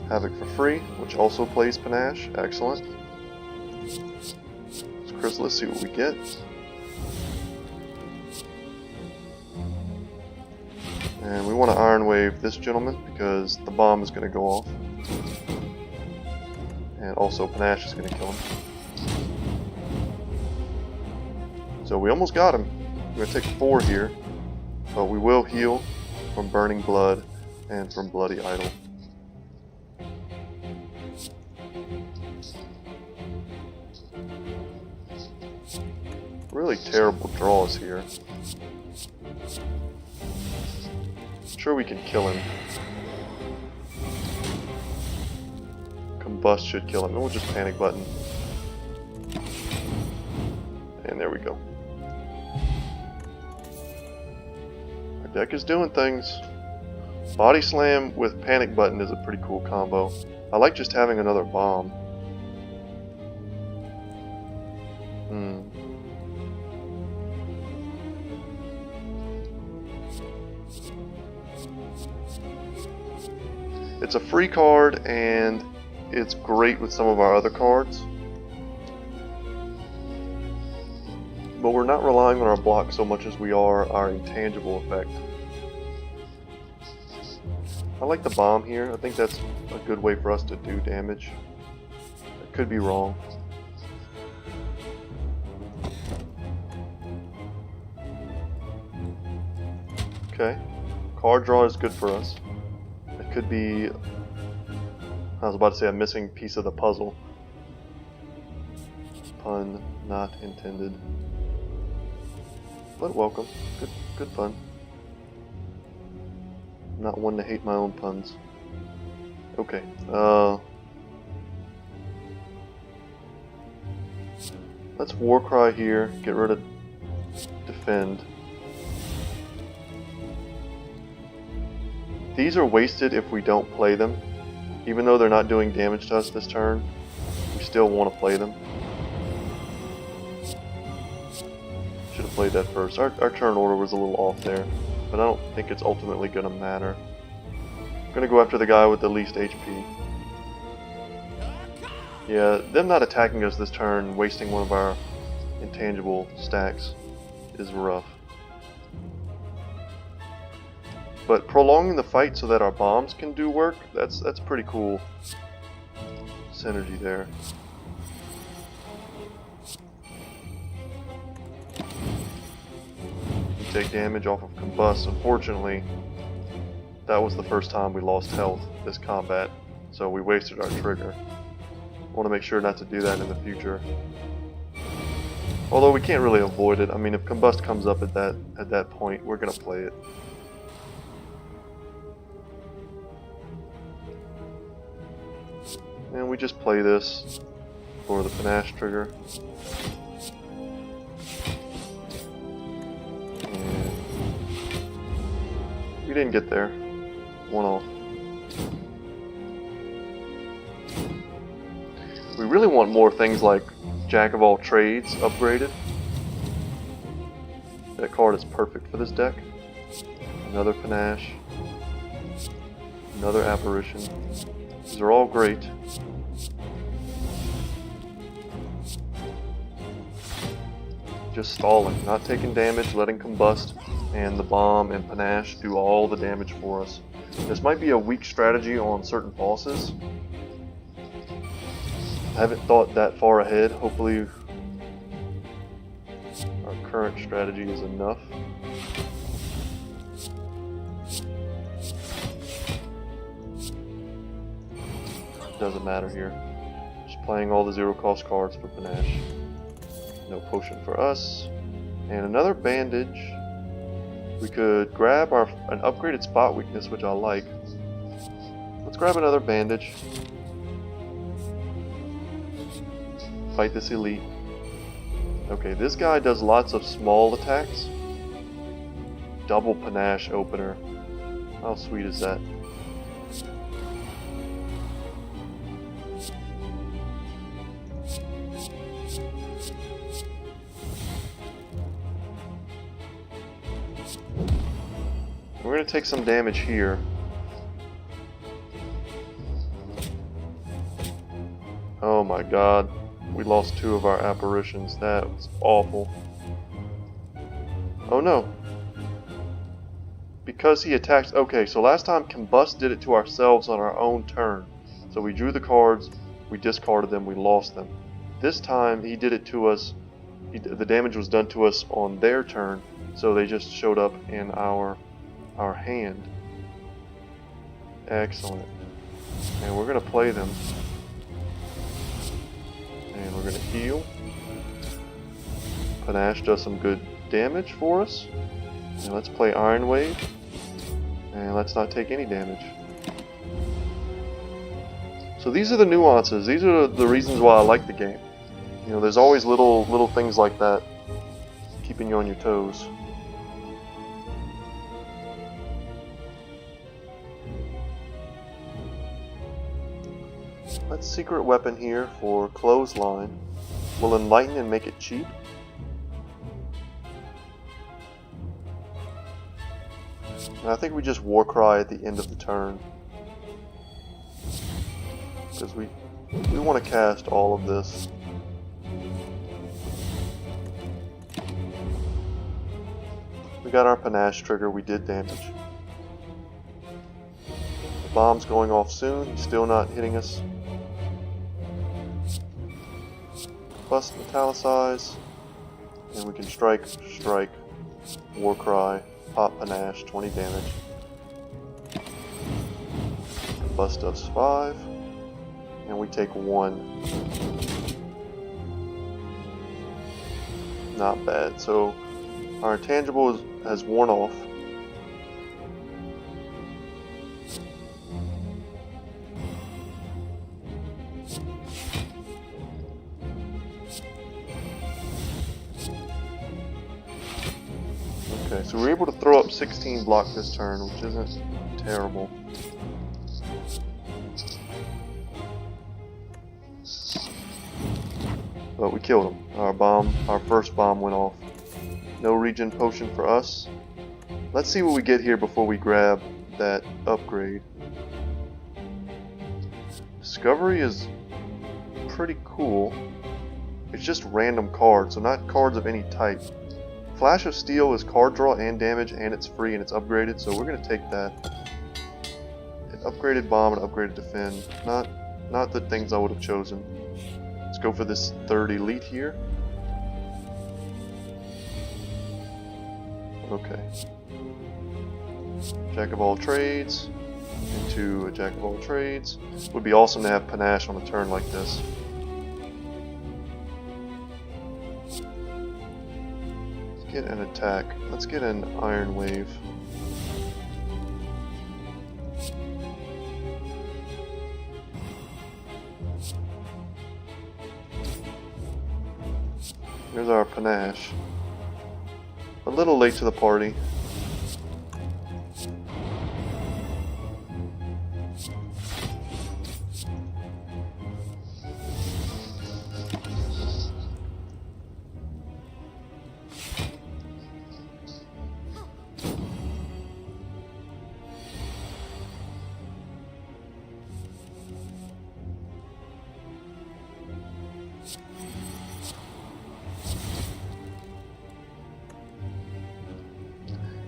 Havoc for free, which also plays Panache. Excellent. Let's Chrysalis, see what we get. And we want to Iron Wave this gentleman because the bomb is going to go off. And also Panache is going to kill him. So we almost got him. We're going to take 4 here. But we will heal from Burning Blood and from Bloody Idol. Really terrible draws here. Sure, we can kill him. Combust should kill him. Then we'll just panic button. And there we go. Our deck is doing things. Body Slam with panic button is a pretty cool combo. I like just having another bomb. It's a free card, and it's great with some of our other cards. But we're not relying on our block so much as we are our intangible effect. I like the bomb here. I think that's a good way for us to do damage. I could be wrong. Okay. Card draw is good for us. It could be I was about to say a missing piece of the puzzle. Pun not intended. But welcome. Good fun. I'm not one to hate my own puns. Okay. Let's Warcry here. Get rid of defend. These are wasted if we don't play them. Even though they're not doing damage to us this turn, we still want to play them. Should have played that first. Our turn order was a little off there, but I don't think it's ultimately going to matter. I'm going to go after the guy with the least HP. Yeah, them not attacking us this turn, wasting one of our intangible stacks, is rough. But prolonging the fight so that our bombs can do work, that's pretty cool synergy there. We take damage off of Combust. Unfortunately, that was the first time we lost health this combat, so we wasted our trigger. Want to make sure not to do that in the future. Although we can't really avoid it. I mean, if Combust comes up at that point, we're gonna play it. And we just play this for the Panache trigger. And we didn't get there. One off. We really want more things like Jack of all trades upgraded. That card is perfect for this deck. Another Panache. Another Apparition. These are all great. Just stalling, not taking damage, letting Combust and the bomb and Panache do all the damage for us. This might be a weak strategy on certain bosses. I haven't thought that far ahead. Hopefully our current strategy is enough. Doesn't matter here. Just playing all the zero cost cards for Panache. No potion for us. And another bandage. We could grab an upgraded spot weakness, which I like. Let's grab another bandage. Fight this elite. Okay, this guy does lots of small attacks. Double Panache opener. How sweet is that? We're going to take some damage here. Oh my god. We lost two of our apparitions. That was awful. Oh no. Because he attacks... Okay, so last time Combust did it to ourselves on our own turn. So we drew the cards, we discarded them, we lost them. This time he did it to us. The damage was done to us on their turn, so they just showed up in our hand. Excellent. And we're going to play them. And we're going to heal. Panache does some good damage for us. And let's play Iron Wave. And let's not take any damage. So these are the nuances. These are the reasons why I like the game. You know, there's always little things like that keeping you on your toes. Let's secret weapon here for Clothesline. We'll enlighten and make it cheap. And I think we just Warcry at the end of the turn. Because we want to cast all of this. We got our Panache trigger, we did damage. The bomb's going off soon, he's still not hitting us. Bust Metallicize, and we can strike, Warcry, pop Panache, 20 damage. Bust does 5. and we take 1. Not bad. So our intangible has worn off. Okay, so we're able to throw up 16 block this turn, which isn't terrible. But we killed him. Our first bomb went off. No regen potion for us. Let's see what we get here before we grab that upgrade. Discovery is pretty cool. It's just random cards, so not cards of any type. Flash of Steel is card draw and damage, and it's free and it's upgraded, so we're going to take that. An upgraded bomb and upgraded defend. Not the things I would have chosen. Let's go for this 3rd elite here. Okay. Jack of all trades into a Jack of all trades. Would be awesome to have Panache on a turn like this. Let's get an attack. Let's get an Iron Wave. Here's our Panache. A little late to the party.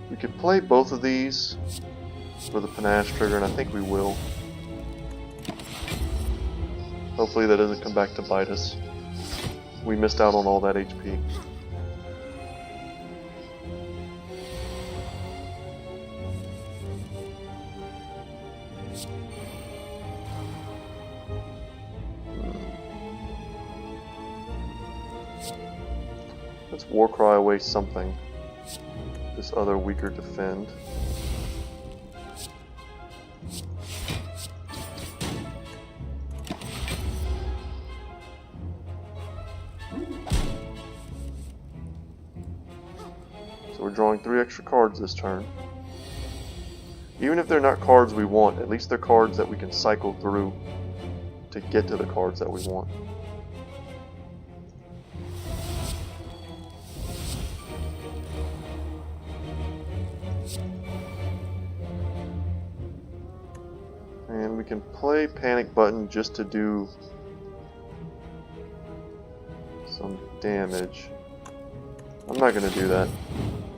We could play both of these for the Panache trigger, and I think we will. Hopefully that doesn't come back to bite us. We missed out on all that HP. Let's Warcry away something. This other weaker defend. So we're drawing 3 extra cards this turn. Even if they're not cards we want, at least they're cards that we can cycle through to get to the cards that we want. And we can play Panic Button just to do some damage. I'm not going to do that.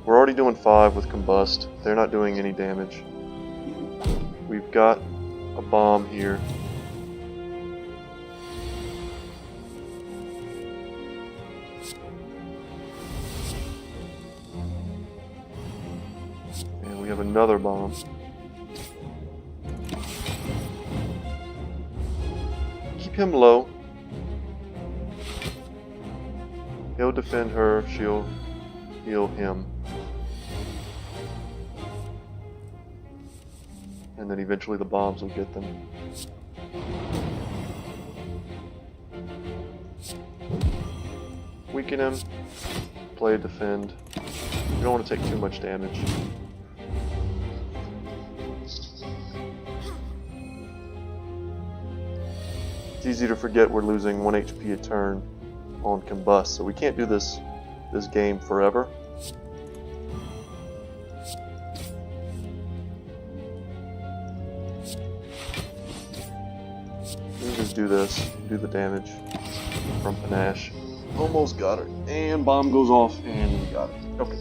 We're already doing 5 with Combust. They're not doing any damage. We've got a bomb here. And we have another bomb. Keep him low. He'll defend her, she'll heal him. And then eventually the bombs will get them. Weaken him, play defend. You don't want to take too much damage. It's easy to forget we're losing 1 HP a turn on Combust, so we can't do this game forever. We can just do this, do the damage from Panache. Almost got her, and bomb goes off, and we got it. Okay.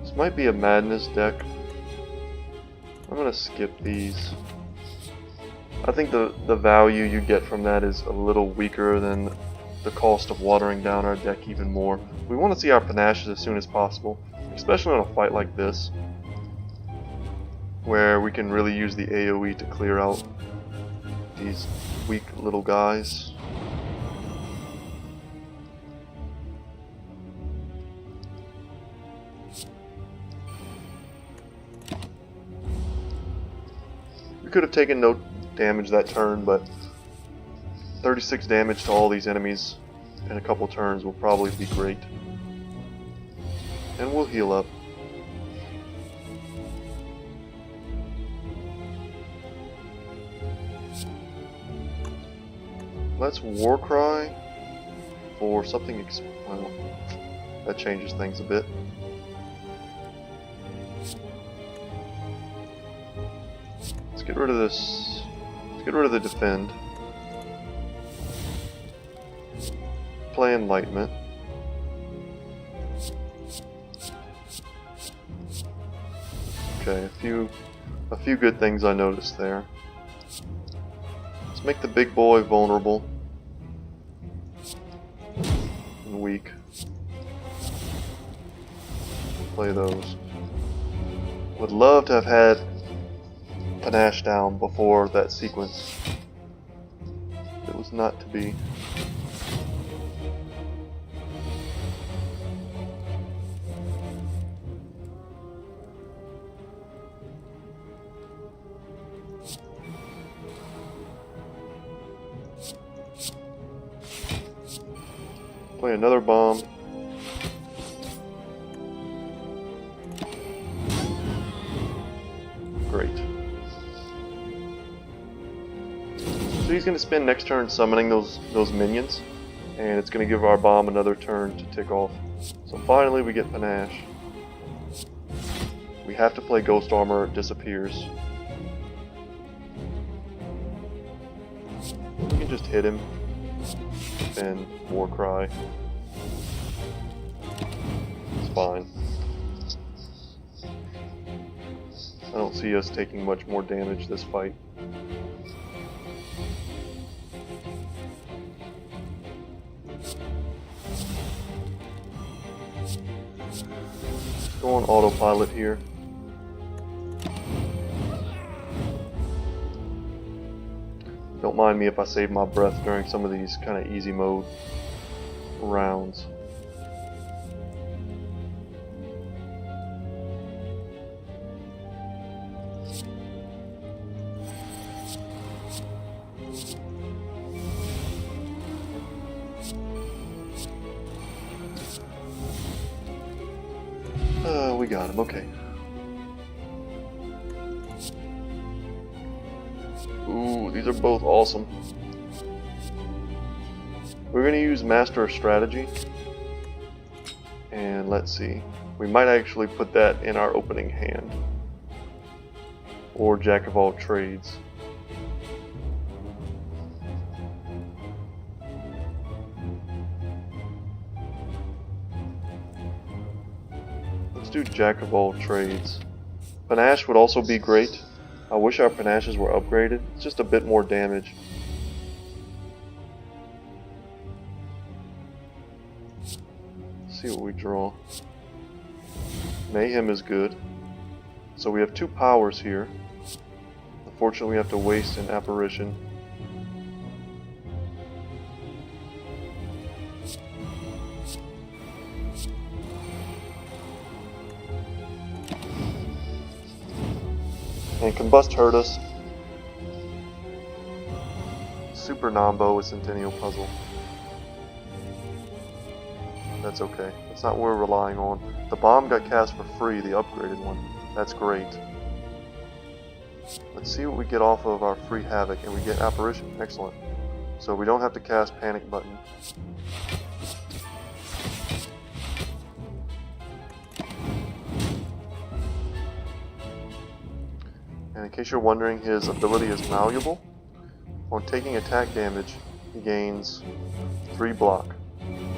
This might be a madness deck. I'm gonna skip these. I think the value you get from that is a little weaker than the cost of watering down our deck even more. We want to see our Panaches as soon as possible, especially in a fight like this, where we can really use the AoE to clear out these weak little guys. We could have taken no damage that turn, but 36 damage to all these enemies in a couple turns will probably be great. And we'll heal up. Let's Warcry for something, well, that changes things a bit. Let's get rid of this, let's get rid of the defend. Play Enlightenment. Okay, a few good things I noticed there. Let's make the big boy vulnerable and weak. Play those. Would love to have had Panache down before that sequence. It was not to be. Play another bomb. Great. So he's going to spend next turn summoning those minions, and it's going to give our bomb another turn to tick off. So finally we get Panache. We have to play Ghost Armor, it disappears. We can just hit him. And Warcry. It's fine. I don't see us taking much more damage this fight. Let's go on autopilot here. Don't mind me if I save my breath during some of these kind of easy mode rounds. We got him, okay. Ooh, these are both awesome. We're going to use Master of Strategy. And let's see. We might actually put that in our opening hand. Or Jack of all trades. Let's do Jack of all trades. Panache would also be great. I wish our Panaches were upgraded. It's just a bit more damage. Let's see what we draw. Mayhem is good. So we have two powers here. Unfortunately, we have to waste an apparition. And Combust hurt us. Super Nombo with Centennial Puzzle. That's okay. That's not what we're relying on. The bomb got cast for free, the upgraded one. That's great. Let's see what we get off of our free Havoc, and we get Apparition. Excellent. So we don't have to cast Panic Button. And in case you're wondering, his ability is malleable. On taking attack damage, he gains 3 block.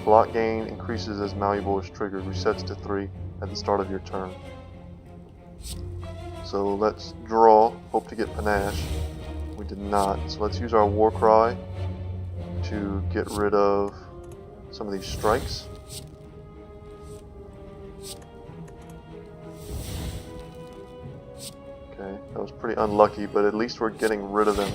Block gain increases as malleable is triggered, resets to 3 at the start of your turn. So let's draw, hope to get Panache. We did not. So let's use our war cry to get rid of some of these strikes. Okay, that was pretty unlucky, but at least we're getting rid of them.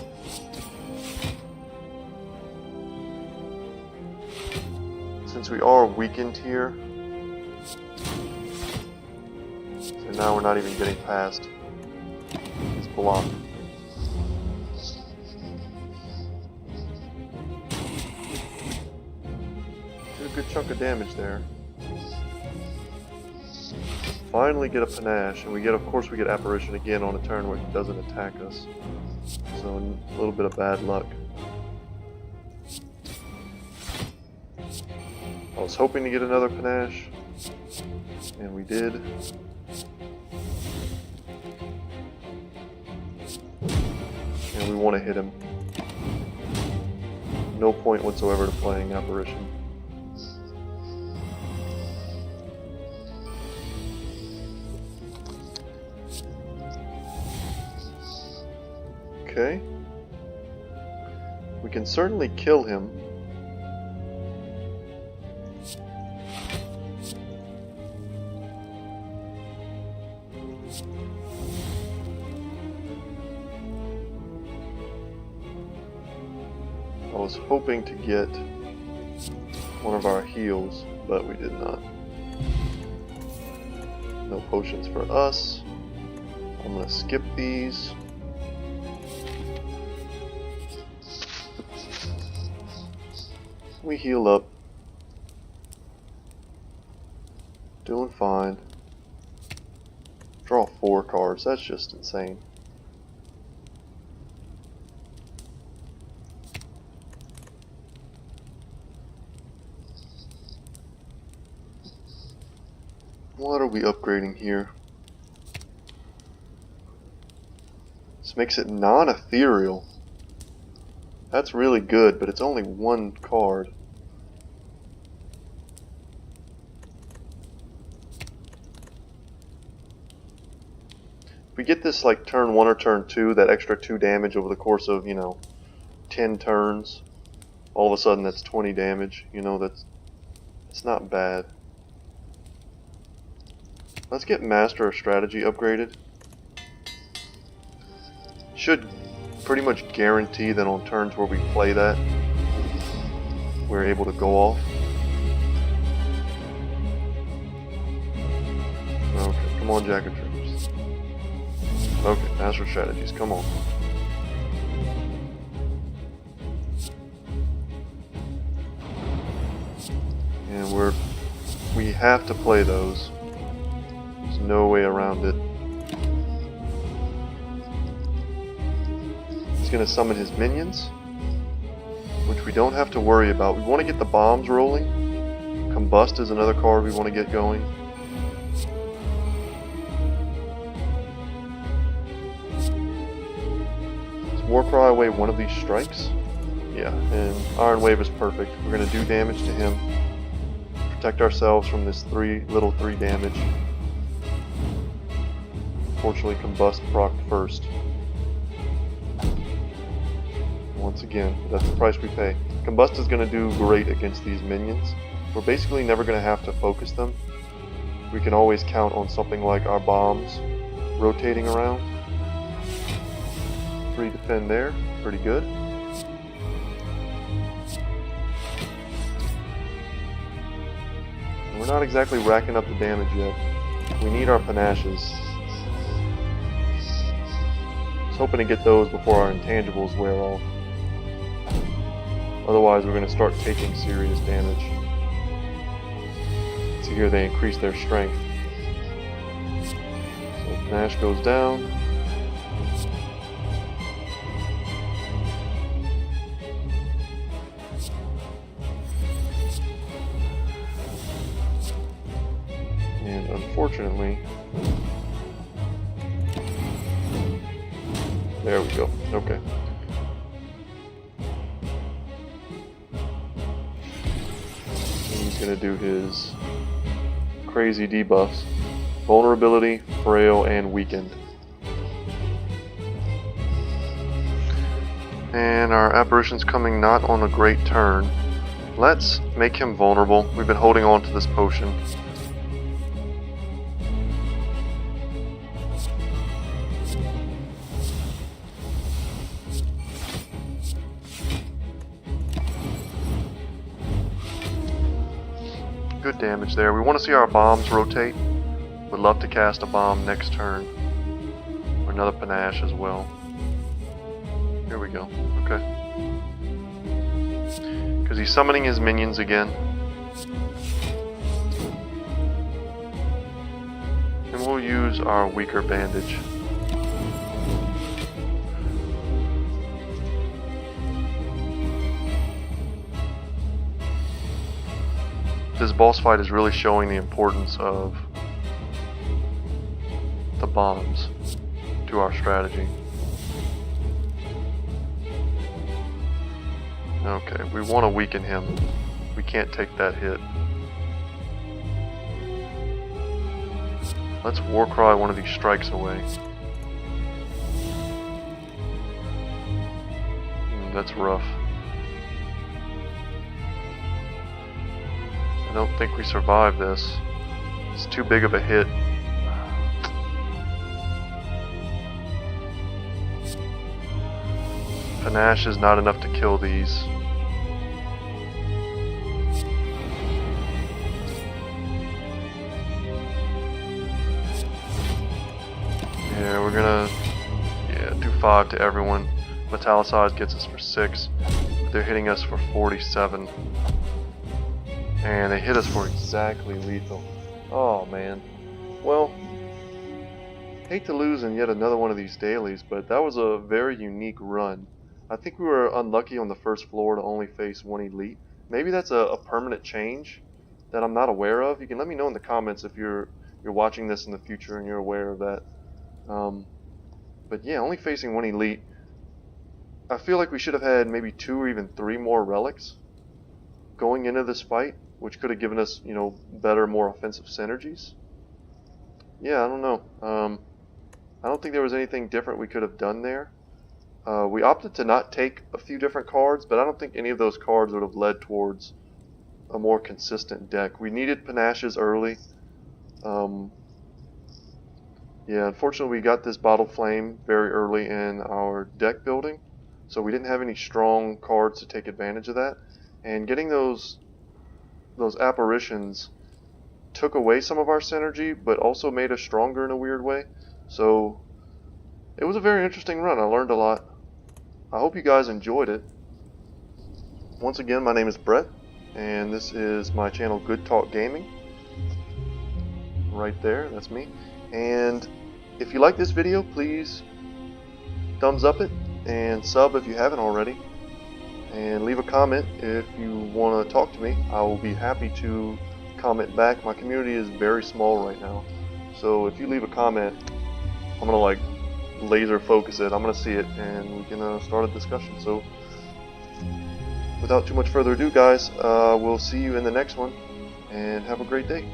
Since we are weakened here, so now we're not even getting past this block. Did a good chunk of damage there. Finally get a Panache, and we get, of course, we get Apparition again on a turn where he doesn't attack us. So a little bit of bad luck. I was hoping to get another Panache, and we did. And we want to hit him. No point whatsoever to playing Apparition. Okay. We can certainly kill him. I was hoping to get one of our heals, but we did not. No potions for us. I'm going to skip these. We heal up. Doing fine. Draw 4 cards. That's just insane. What are we upgrading here? This makes it non-ethereal. That's really good, but it's only 1 card. If we get this like turn 1 or turn 2, that extra 2 damage over the course of, 10 turns, all of a sudden that's 20 damage. That's not bad. Let's get Master of Strategy upgraded. Should pretty much guarantee that on turns where we play that, we're able to go off. Okay, come on, Jack of Troops. Okay, Master of Strategies, come on. And we have to play those. There's no way around it. He's going to summon his minions, which we don't have to worry about. We want to get the bombs rolling. Combust is another card we want to get going. Does Warcry away one of these strikes? Yeah, and Iron Wave is perfect. We're going to do damage to him. Protect ourselves from this little 3 damage. Fortunately, Combust procced first. Once again, that's the price we pay. Combust is going to do great against these minions. We're basically never going to have to focus them. We can always count on something like our bombs rotating around. 3 defend there, pretty good. And we're not exactly racking up the damage yet. We need our Panaches. I was hoping to get those before our intangibles wear off. Otherwise, we're going to start taking serious damage. So here they increase their strength. So Panache goes down. And unfortunately, there we go. Okay. He's going to do his crazy debuffs. Vulnerability, frail, and weakened. And our apparition's coming not on a great turn. Let's make him vulnerable. We've been holding on to this potion. Good damage there. We want to see our bombs rotate. Would love to cast a bomb next turn. Or another Panache as well. Here we go. Okay. Because he's summoning his minions again. And we'll use our weaker bandage. This boss fight is really showing the importance of the bombs to our strategy. Okay, we want to weaken him. We can't take that hit. Let's Warcry one of these strikes away. That's rough. I don't think we survive this. It's too big of a hit. Panache is not enough to kill these. Yeah, we're gonna do 5 to everyone. Metallicized gets us for 6. They're hitting us for 47. And they hit us for exactly lethal. Oh man. Well, hate to lose in yet another one of these dailies, but that was a very unique run. I think we were unlucky on the first floor to only face one elite. Maybe that's a permanent change that I'm not aware of. You can let me know in the comments if you're watching this in the future and you're aware of that. But yeah, only facing one elite. I feel like we should have had maybe 2 or even 3 more relics going into this fight, which could have given us, better, more offensive synergies. Yeah, I don't know. I don't think there was anything different we could have done there. We opted to not take a few different cards, but I don't think any of those cards would have led towards a more consistent deck. We needed Panaches early. Yeah, unfortunately we got this Bottle Flame very early in our deck building, so we didn't have any strong cards to take advantage of that. And getting those apparitions took away some of our synergy, but also made us stronger in a weird way. So it was a very interesting run. I learned a lot. I hope you guys enjoyed it. Once again, my name is Brett, and this is my channel Good Talk Gaming. Right there, that's me. And if you like this video, please thumbs up it and sub if you haven't already. And leave a comment if you want to talk to me. I will be happy to comment back. My community is very small right now, so if you leave a comment, I'm gonna laser focus it. I'm gonna see it, and we can start a discussion. So without too much further ado, guys, we'll see you in the next one, and have a great day.